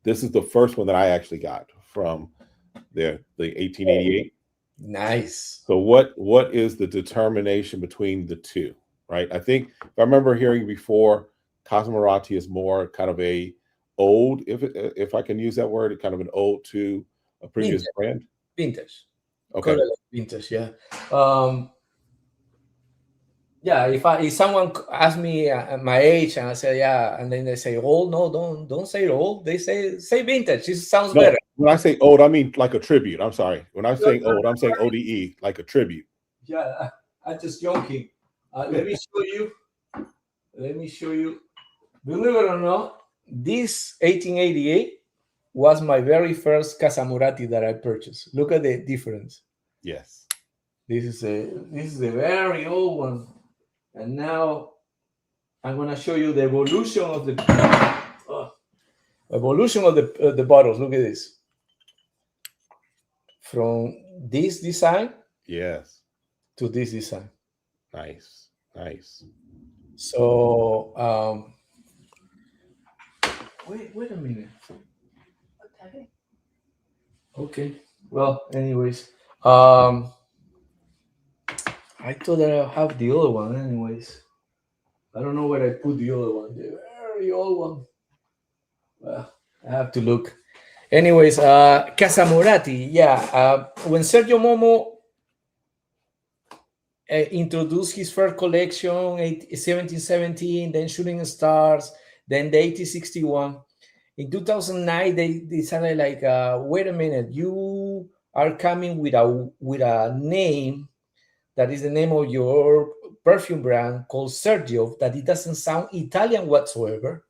this is the first one that I actually got from the 1888. Nice. So what is the determination between the two, right? I think if I remember hearing before, Cosmoratti is more kind of a old, if I can use that word, kind of an ode to a previous brand. Vintage. Okay. Vintage, yeah. Yeah, if someone asks me my age and I say yeah, and then they say old, no, don't say old. They say vintage. It sounds better. When I say old, I mean like a tribute. I'm sorry. When I'm saying old, I'm saying ODE, like a tribute. Yeah, I'm just joking. Let me show you. Believe it or not, this 1888 was my very first Casamurati that I purchased. Look at the difference. Yes. This is a very old one. And now I'm going to show you the evolution of the bottles. Look at this. From this design, yes, to this design. Nice. So wait a minute. What the heck? Okay. Well, anyways, I thought that I have the other one. Anyways, I don't know where I put the other one. The very old one. Well, I have to look. Anyways, Casamurati. Yeah. When Sergio Momo introduced his first collection, 1717, then Shooting Stars, then the 1861. In 2009, they decided like, wait a minute, you are coming with a name that is the name of your perfume brand called Xerjoff, that it doesn't sound Italian whatsoever.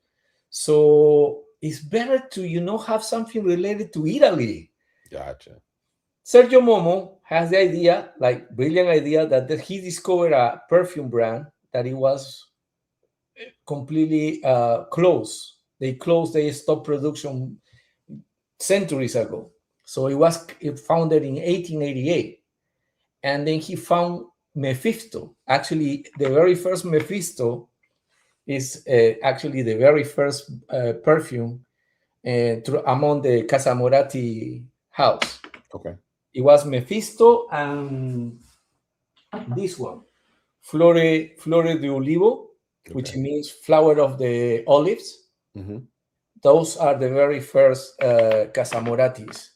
So it's better to, have something related to Italy. Gotcha. Sergio Momo has the idea, like brilliant idea, that he discovered a perfume brand that it was completely closed. They stopped production centuries ago. So it was founded in 1888. And then he found Mephisto. Actually, the very first Mephisto is actually the very first perfume among the Casamorati house. Okay. It was Mephisto and this one, Flore de Olivo, which Okay. means flower of the olives. Mm-hmm. Those are the very first Casamoratis.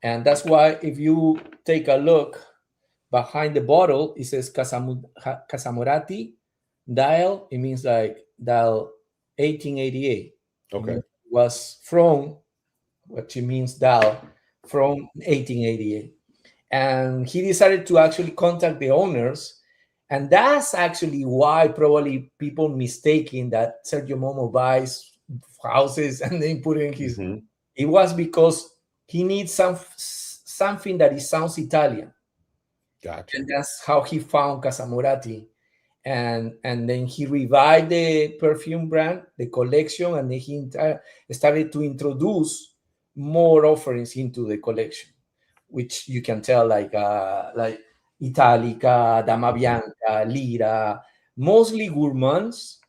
And that's why if you take a look behind the bottle, it says Casamorati dial. It means like dial 1888. It Okay. means it was from, what it means dial, from 1888. And he decided to actually contact the owners. And that's actually why probably people mistaking that Sergio Momo buys houses and then put in his. Mm-hmm. It was because he needs something that sounds Italian, Gotcha. and that's how he found Casamorati. And then he revived the perfume brand, the collection, and then he started to introduce more offerings into the collection, which you can tell like Italica, Dama Bianca, Lira, mostly gourmands,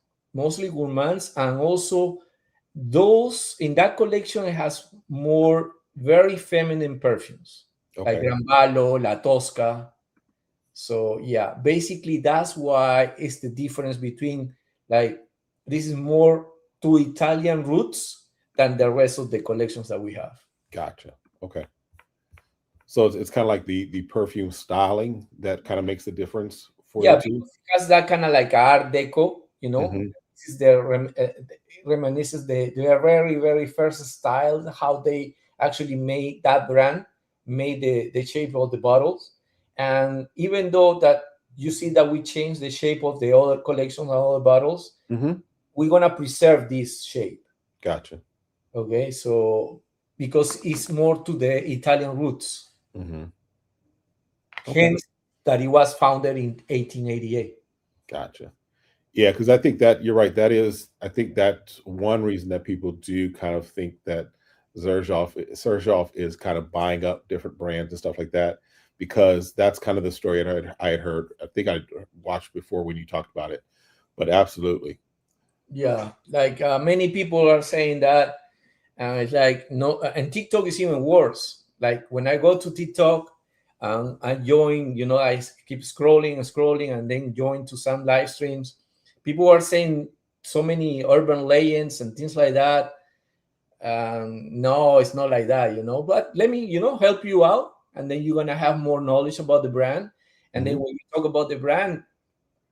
and also those in that collection it has more very feminine perfumes like Okay. Granballo, La Tosca. So yeah, basically that's why it's the difference between like this is more to Italian roots than the rest of the collections that we have. Gotcha. Okay. So it's kind of like the perfume styling that kind of makes the difference for Yeah, the because two. it has that kind of like Art Deco, you know. Mm-hmm. This is the reminisces the very very first style how they actually made that brand, made the shape of the bottles, and even though that you see that we changed the shape of the other collections and other bottles, Mm-hmm. we're gonna preserve this shape. Gotcha. Okay, so because it's more to the Italian roots, Mm-hmm. Okay. hence that it was founded in 1888. Gotcha. Yeah, because I think that you're right. I think that's one reason that people do kind of think that Xerjoff is kind of buying up different brands and stuff like that, because that's kind of the story I had heard. I think I watched before when you talked about it, but absolutely. Yeah, like many people are saying that, and it's like no, and TikTok is even worse. Like when I go to TikTok, I join, I keep scrolling and scrolling, and then join to some live streams. People are saying so many urban legends and things like that. No, it's not like that, But let me, help you out, and then you're gonna have more knowledge about the brand. And then Mm-hmm. when you talk about the brand,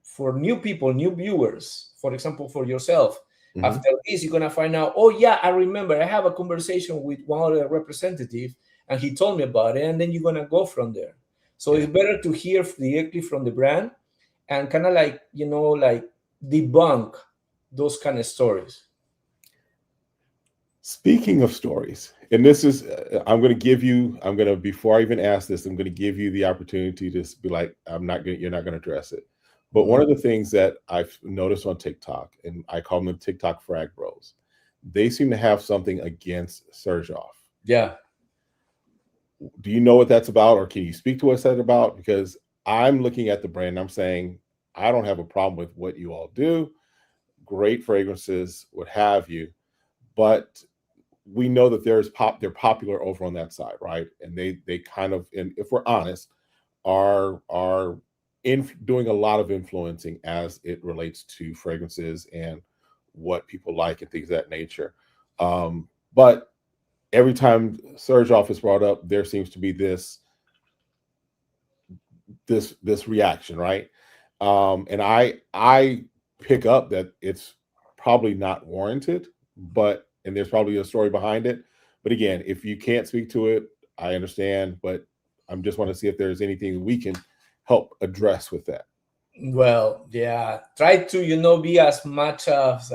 for new people, new viewers, for example, for yourself. Mm-hmm. After this, you're gonna find out, oh yeah, I remember I have a conversation with one of the representatives and he told me about it, and then you're gonna go from there. So Yeah. it's better to hear directly from the brand and kind of like, like debunk those kind of stories. Speaking of stories, and this is, I'm going to, before I even ask this, I'm going to give you the opportunity to be like, you're not going to address it. But one of the things that I've noticed on TikTok, and I call them TikTok frag bros, they seem to have something against Xerjoff. Yeah. Do you know what that's about, or can you speak to us that about? Because I'm looking at the brand and I'm saying, I don't have a problem with what you all do. Great fragrances, what have you. But we know that they're popular over on that side, right? And they kind of, and if we're honest, are doing a lot of influencing as it relates to fragrances and what people like and things of that nature. But every time Xerjoff is brought up, there seems to be this reaction, right? And I pick up that it's probably not warranted, and there's probably a story behind it. But again, if you can't speak to it, I understand. But I'm just want to see if there's anything we can help address with that. Well, yeah, try to be as much as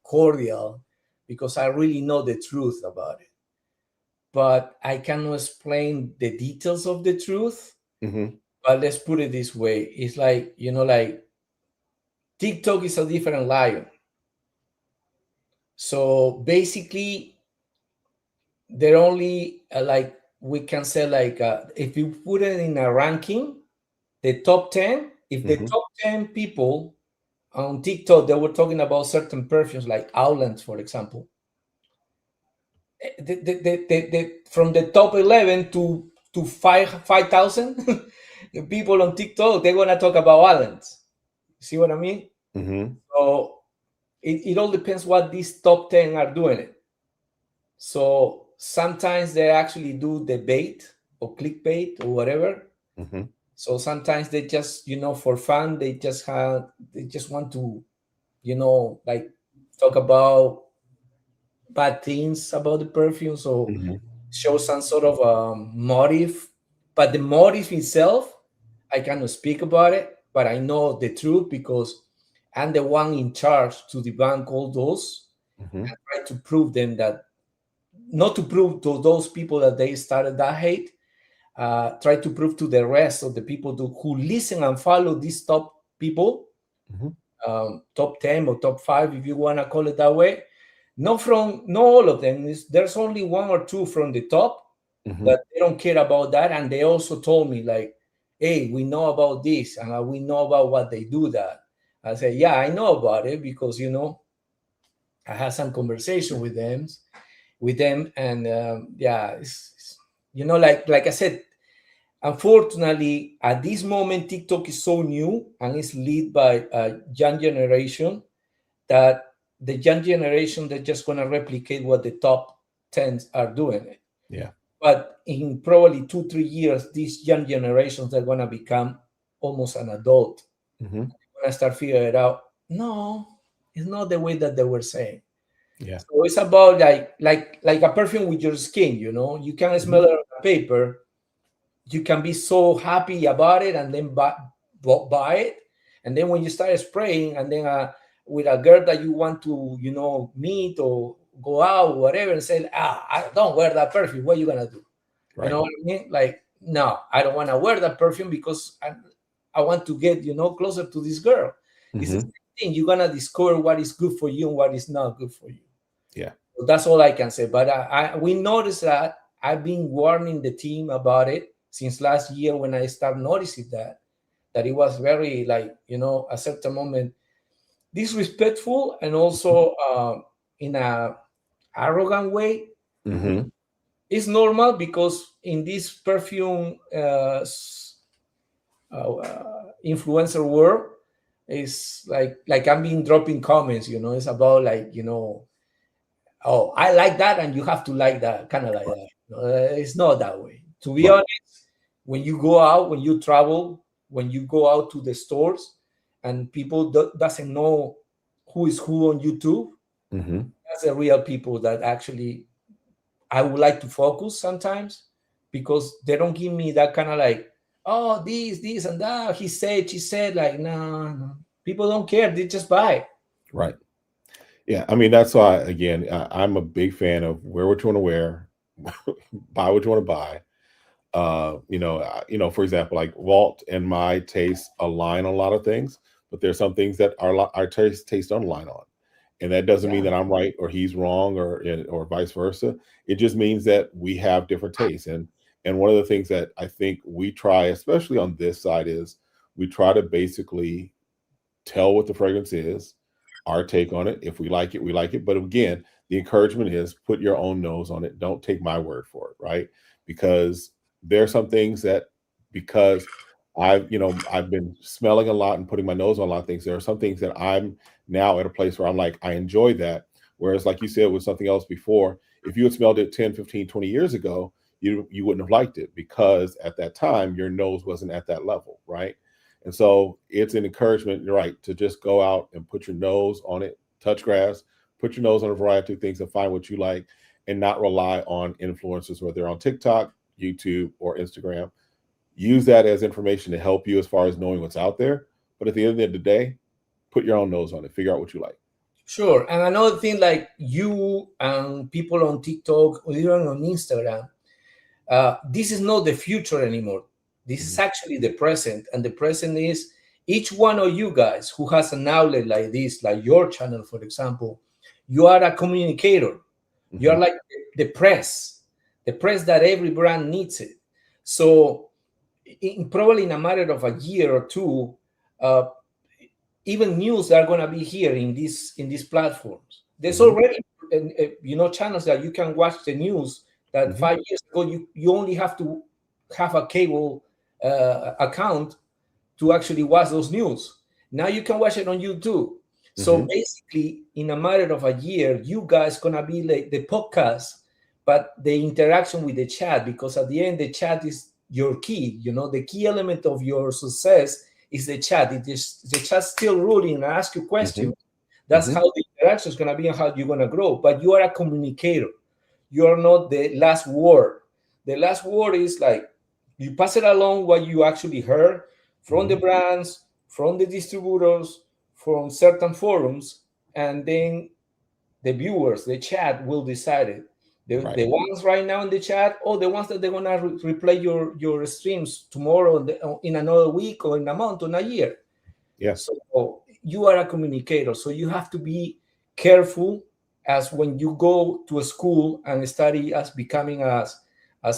cordial, because I really know the truth about it, but I cannot explain the details of the truth. Mm-hmm. But let's put it this way: it's like like TikTok is a different lion. So basically, they're only like we can say like if you put it in a ranking, the top 10. If the top 10 people on TikTok, they were talking about certain perfumes like Outlands, for example. from the top 11 to 5,000 people on TikTok, they're gonna talk about Allen's. See what I mean? Mm-hmm. So it all depends what these top 10 are doing it. So sometimes they actually do debate or clickbait or whatever. Mm-hmm. So sometimes they just, for fun, they just want to, like talk about bad things about the perfume. So Mm-hmm. show some sort of motive, but the motive itself, I cannot speak about it, but I know the truth because I'm the one in charge to debunk all those Mm-hmm. and try to prove them that, not to prove to those people that they started that hate, try to prove to the rest of the people who listen and follow these top people, Mm-hmm. top 10 or top 5, if you want to call it that way. Not all of them. There's only one or two from the top Mm-hmm. that they don't care about that. And they also told me like, hey, we know about this and we know about what they do that. I said, yeah, I know about it because, I had some conversation with them. And yeah, like I said, unfortunately, at this moment, TikTok is so new and it's led by a young generation that the young generation, they're just going to replicate what the top 10 are doing. Yeah. But in probably 2-3 years, these young generations are going to become almost an adult. Mm-hmm. They're going to start figuring it out. No, it's not the way that they were saying. Yeah. So it's about like a perfume with your skin. You can smell it on paper. You can be so happy about it and then buy it, and then when you start spraying, and then with a girl that you want to meet or go out or whatever, and say, I don't wear that perfume, what are you gonna do? Right. You know what I mean? Like, no, I don't want to wear that perfume because I want to get closer to this girl. It's the Mm-hmm. same thing. You're gonna discover what is good for you and what is not good for you. Yeah. So that's all I can say. But we noticed that I've been warning the team about it since last year when I started noticing that it was very, like, a certain moment disrespectful and also in a arrogant way. Mm-hmm. It's normal because in this perfume influencer world, it's like I'm being dropping comments. It's about like, oh, I like that and you have to like that, kind of like that. It's not that way. To be Right. honest, when you go out, when you travel, when you go out to the stores and people doesn't know who is who on YouTube, Mm-hmm. that's the real people that actually I would like to focus sometimes, because they don't give me that kind of like, oh, this and that, he said, she said, like, no. People don't care. They just buy. Right. Yeah. I mean, that's why, again, I'm a big fan of wear what you want to wear, buy what you want to buy. For example, like Walt and my tastes align on a lot of things, but there's some things that our taste don't align on. And that doesn't mean Yeah. that I'm right or he's wrong or vice versa. It just means that we have different tastes. And one of the things that I think we try, especially on this side, is we try to basically tell what the fragrance is, our take on it. If we like it, we like it. But again, the encouragement is put your own nose on it. Don't take my word for it, right? Because there are some things that, because I've been smelling a lot and putting my nose on a lot of things, there are some things that I'm now at a place where I'm like, I enjoy that. Whereas, like you said, with something else before, if you had smelled it 10, 15, 20 years ago, you wouldn't have liked it because at that time your nose wasn't at that level, right? And so it's an encouragement, you're right, to just go out and put your nose on it, touch grass, put your nose on a variety of things and find what you like, and not rely on influencers, whether they're on TikTok, YouTube, or Instagram. Use that as information to help you as far as knowing what's out there. But at the end of the day, put your own nose on it. Figure out what you like. Sure. And another thing, like you and people on TikTok or even on Instagram, this is not the future anymore. This is actually the present. And the present is each one of you guys who has an outlet like this, like your channel, for example, you are a communicator. You are like the press that every brand needs it. So probably in a matter of a year or two, even news are going to be here in these platforms. There's already channels that you can watch the news that Mhm. 5 years ago you only have to have a cable account to actually watch those news. Now you can watch it on YouTube. So Mhm. basically, in a matter of a year, you guys gonna be like the podcast, but the interaction with the chat, because at the end the chat is your key. The key element of your success is the chat. It is the chat still ruling and ask you questions. Mhm. That's Mhm. how the interaction is gonna be and how you're gonna grow. But you are a communicator. You are not the last word. The last word is like you pass it along what you actually heard from the Mhm. brands, from the distributors, from certain forums, and then the viewers, the chat will decide it. Right. The ones right now in the chat, or the ones that they're gonna replay your streams tomorrow, in another week, or in a month, or in a year. Yeah. So you are a communicator, so you have to be careful as when you go to a school and study as becoming as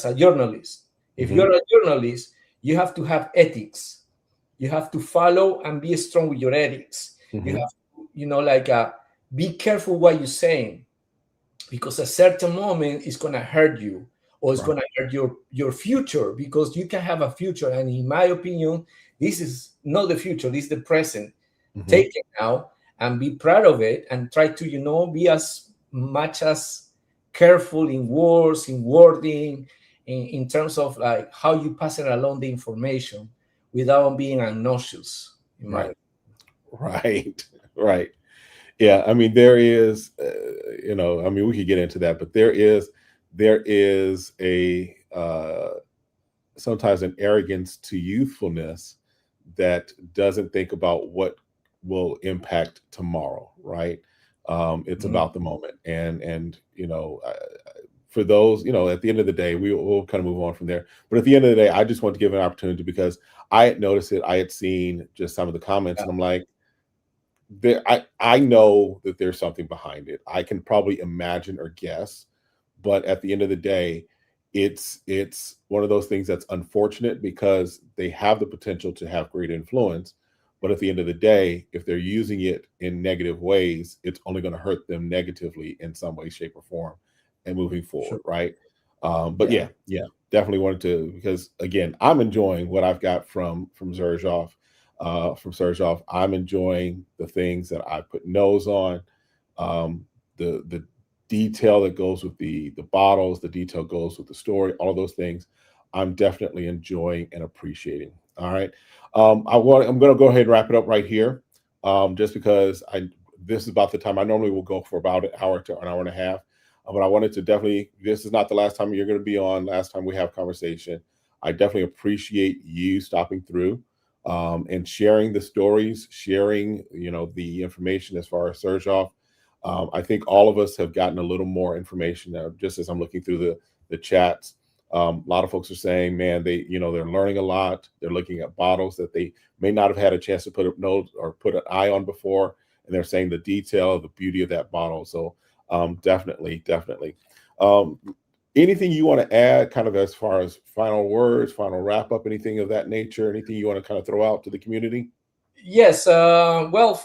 a journalist. If Mhm. you're a journalist, you have to have ethics. You have to follow and be strong with your ethics. You Mhm. have to, be careful what you're saying, because a certain moment is going to hurt you, or it's Right. going to hurt your future, because you can have a future, and in my opinion, this is not the future, this is the present. Mhm. Take it now and be proud of it, and try to be as much as careful in words, in wording, in terms of like how you pass it along the information without being obnoxious, in my Right. opinion. Right. Right. Yeah. I mean, there is, I mean, we could get into that, but there is a sometimes an arrogance to youthfulness that doesn't think about what will impact tomorrow, right? It's Mhm. about the moment, and for those, at the end of the day, we'll kind of move on from there. But at the end of the day, I just want to give an opportunity, because I had noticed it. I had seen just some of the comments, Yeah, and I'm like, I know that there's something behind it. I can probably imagine or guess, but at the end of the day, it's one of those things that's unfortunate, because they have the potential to have great influence, but at the end of the day, if they're using it in negative ways, it's only going to hurt them negatively in some way, shape, or form, and moving sure. forward, right? But Yeah. yeah, yeah, definitely wanted to, because again, I'm enjoying what I've got from Xerjoff. From Xerjoff, I'm enjoying the things that I put nose on. The detail that goes with the bottles, the detail goes with the story, all of those things. I'm definitely enjoying and appreciating. All right. I'm going to go ahead and wrap it up right here, just because this is about the time I normally will go for about an hour to an hour and a half. But I wanted to definitely, this is not the last time you're going to be on, last time we have conversation. I definitely appreciate you stopping through, and sharing the stories, sharing, the information as far as Xerjoff. I think all of us have gotten a little more information now, just as I'm looking through the chats. A lot of folks are saying, man, they're learning a lot. They're looking at bottles that they may not have had a chance to put a nose or put an eye on before, and they're saying the detail, the beauty of that bottle. So definitely, definitely. Um, Anything you want to add, kind of as far as final words, final wrap up, anything of that nature? Anything you want to kind of throw out to the community? Yes. Well,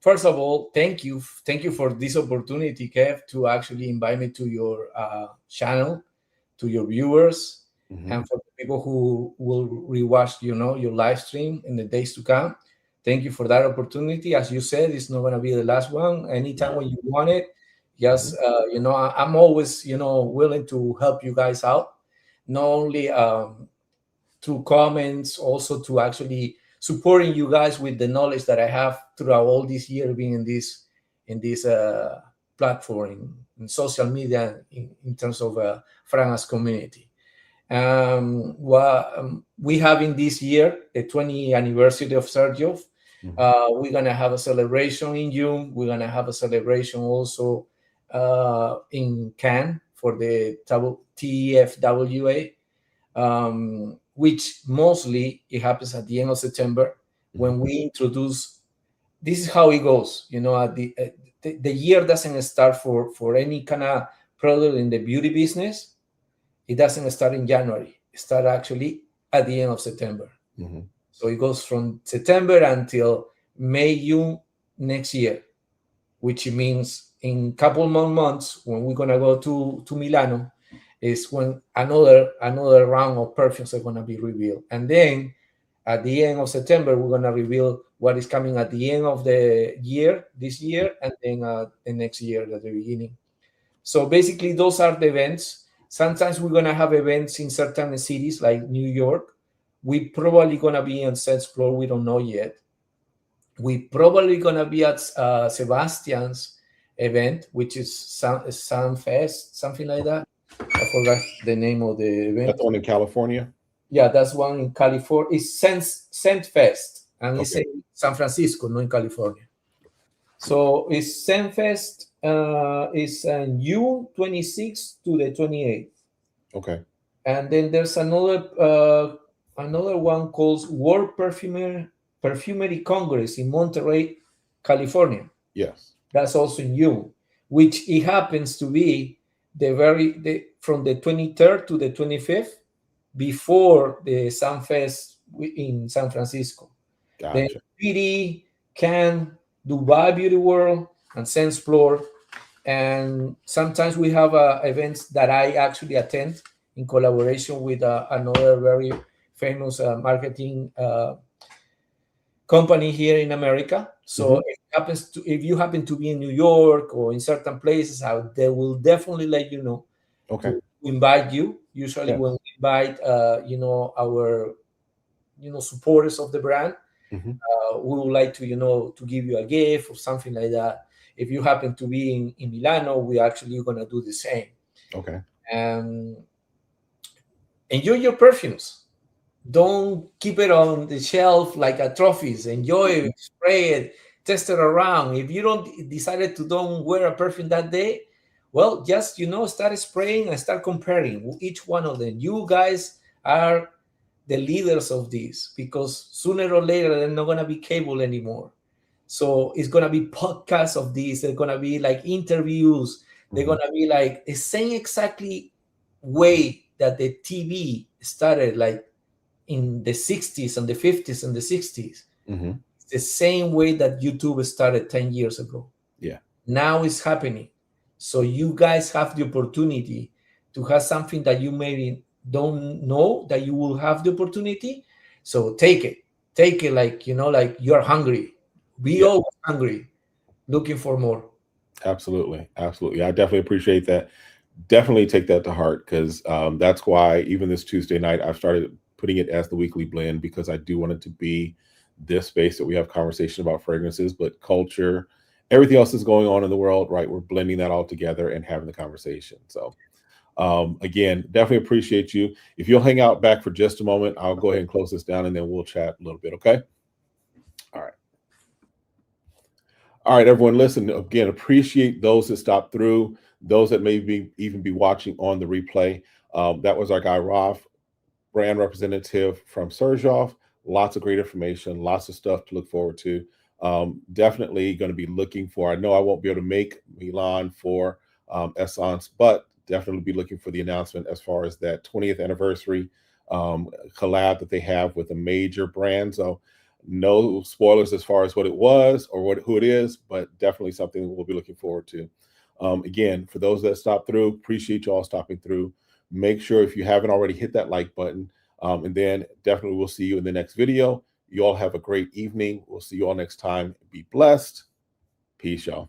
first of all, thank you for this opportunity, Kev, to actually invite me to your channel, to your viewers, Hmm. and for the people who will rewatch, your live stream in the days to come. Thank you for that opportunity. As you said, it's not going to be the last one. Anytime No. when you want it, just Hmm. I'm always willing to help you guys out, not only through comments, also to actually supporting you guys with the knowledge that I have throughout all this year being in this platform in social media in terms of Frangas community. We have in this year the 20th anniversary of Xerjoff. Hmm. We're gonna have a celebration in June. We're gonna have a celebration also in Cannes for the TFWA, which mostly it happens at the end of September Hmm. when we introduce. This is how it goes. The year doesn't start for any kind of product in the beauty business. It doesn't start in January. It starts actually at the end of September. Hmm. So it goes from September until May, June next year, which means in couple more months, when we're gonna go to Milano, is when another round of perfumes are gonna be revealed. And then at the end of September, we're gonna reveal what is coming at the end of the year, this year, and then the next year at the beginning. So basically, those are the events. Sometimes we're gonna have events in certain cities like New York. We probably gonna be on Sense Floor. We don't know yet. We probably gonna be at Sebastian's event, which is Sun Fest, something like that. I forgot the name of the event. That's one in California. Yeah, that's one in California. It's Scent Fest, and it's Okay. in San Francisco, not in California. So it's Scent Fest. It's June 26th to the 28th. Okay. And then there's another one called World Perfumery Congress in Monterey, California. Yes. That's also in June, which it happens to be from the 23rd to the 25th, before the Sunfest in San Francisco. Gotcha. Then PD, Cannes, Dubai Beauty World, and Sense Floor. And sometimes we have events that I actually attend in collaboration with another very famous marketing company here in America. So if you happen to be in New York or in certain places, they will definitely let you know. Okay. To invite you. Usually, Yes. when we invite, our, supporters of the brand, we would like to, to give you a gift or something like that. If you happen to be in Milano, we actually gonna do the same. Okay. Enjoy your perfumes. Don't keep it on the shelf like a trophies. Enjoy it, spray it, test it around. If you don't wear a perfume that day, well, just start spraying and start comparing each one of them. You guys are the leaders of this, because sooner or later they're not gonna be cable anymore. So it's gonna be podcasts of this. They're gonna be like interviews. They're gonna be like the same exactly way that the TV started, like in the 60s and the 50s and the 60s. It's the same way that YouTube started 10 years ago. Yeah. Now it's happening. So you guys have the opportunity to have something that you maybe don't know that you will have the opportunity. So take it like you're hungry. Be always hungry, looking for more. Absolutely. Absolutely. I definitely appreciate that. Definitely take that to heart, because that's why even this Tuesday night, I've started putting it as the weekly blend, because I do want it to be this space that we have conversation about fragrances, but culture, everything else is going on in the world, right? We're blending that all together and having the conversation. So again, definitely appreciate you. If you'll hang out back for just a moment, I'll go ahead and close this down, and then we'll chat a little bit. Okay. All right. All right, everyone, listen, again, appreciate those that stopped through, those that may even be watching on the replay. That was our guy, Rolf, brand representative from Xerjoff. Lots of great information, lots of stuff to look forward to. Definitely going to be looking for, I know I won't be able to make Milan for Essence, but definitely be looking for the announcement as far as that 20th anniversary collab that they have with a major brand. So no spoilers as far as what it was or who it is, but definitely something we'll be looking forward to. Again, for those that stopped through, appreciate you all stopping through. Make sure, if you haven't already, hit that like button. And then definitely we'll see you in the next video. You all have a great evening. We'll see you all next time. Be blessed. Peace, y'all.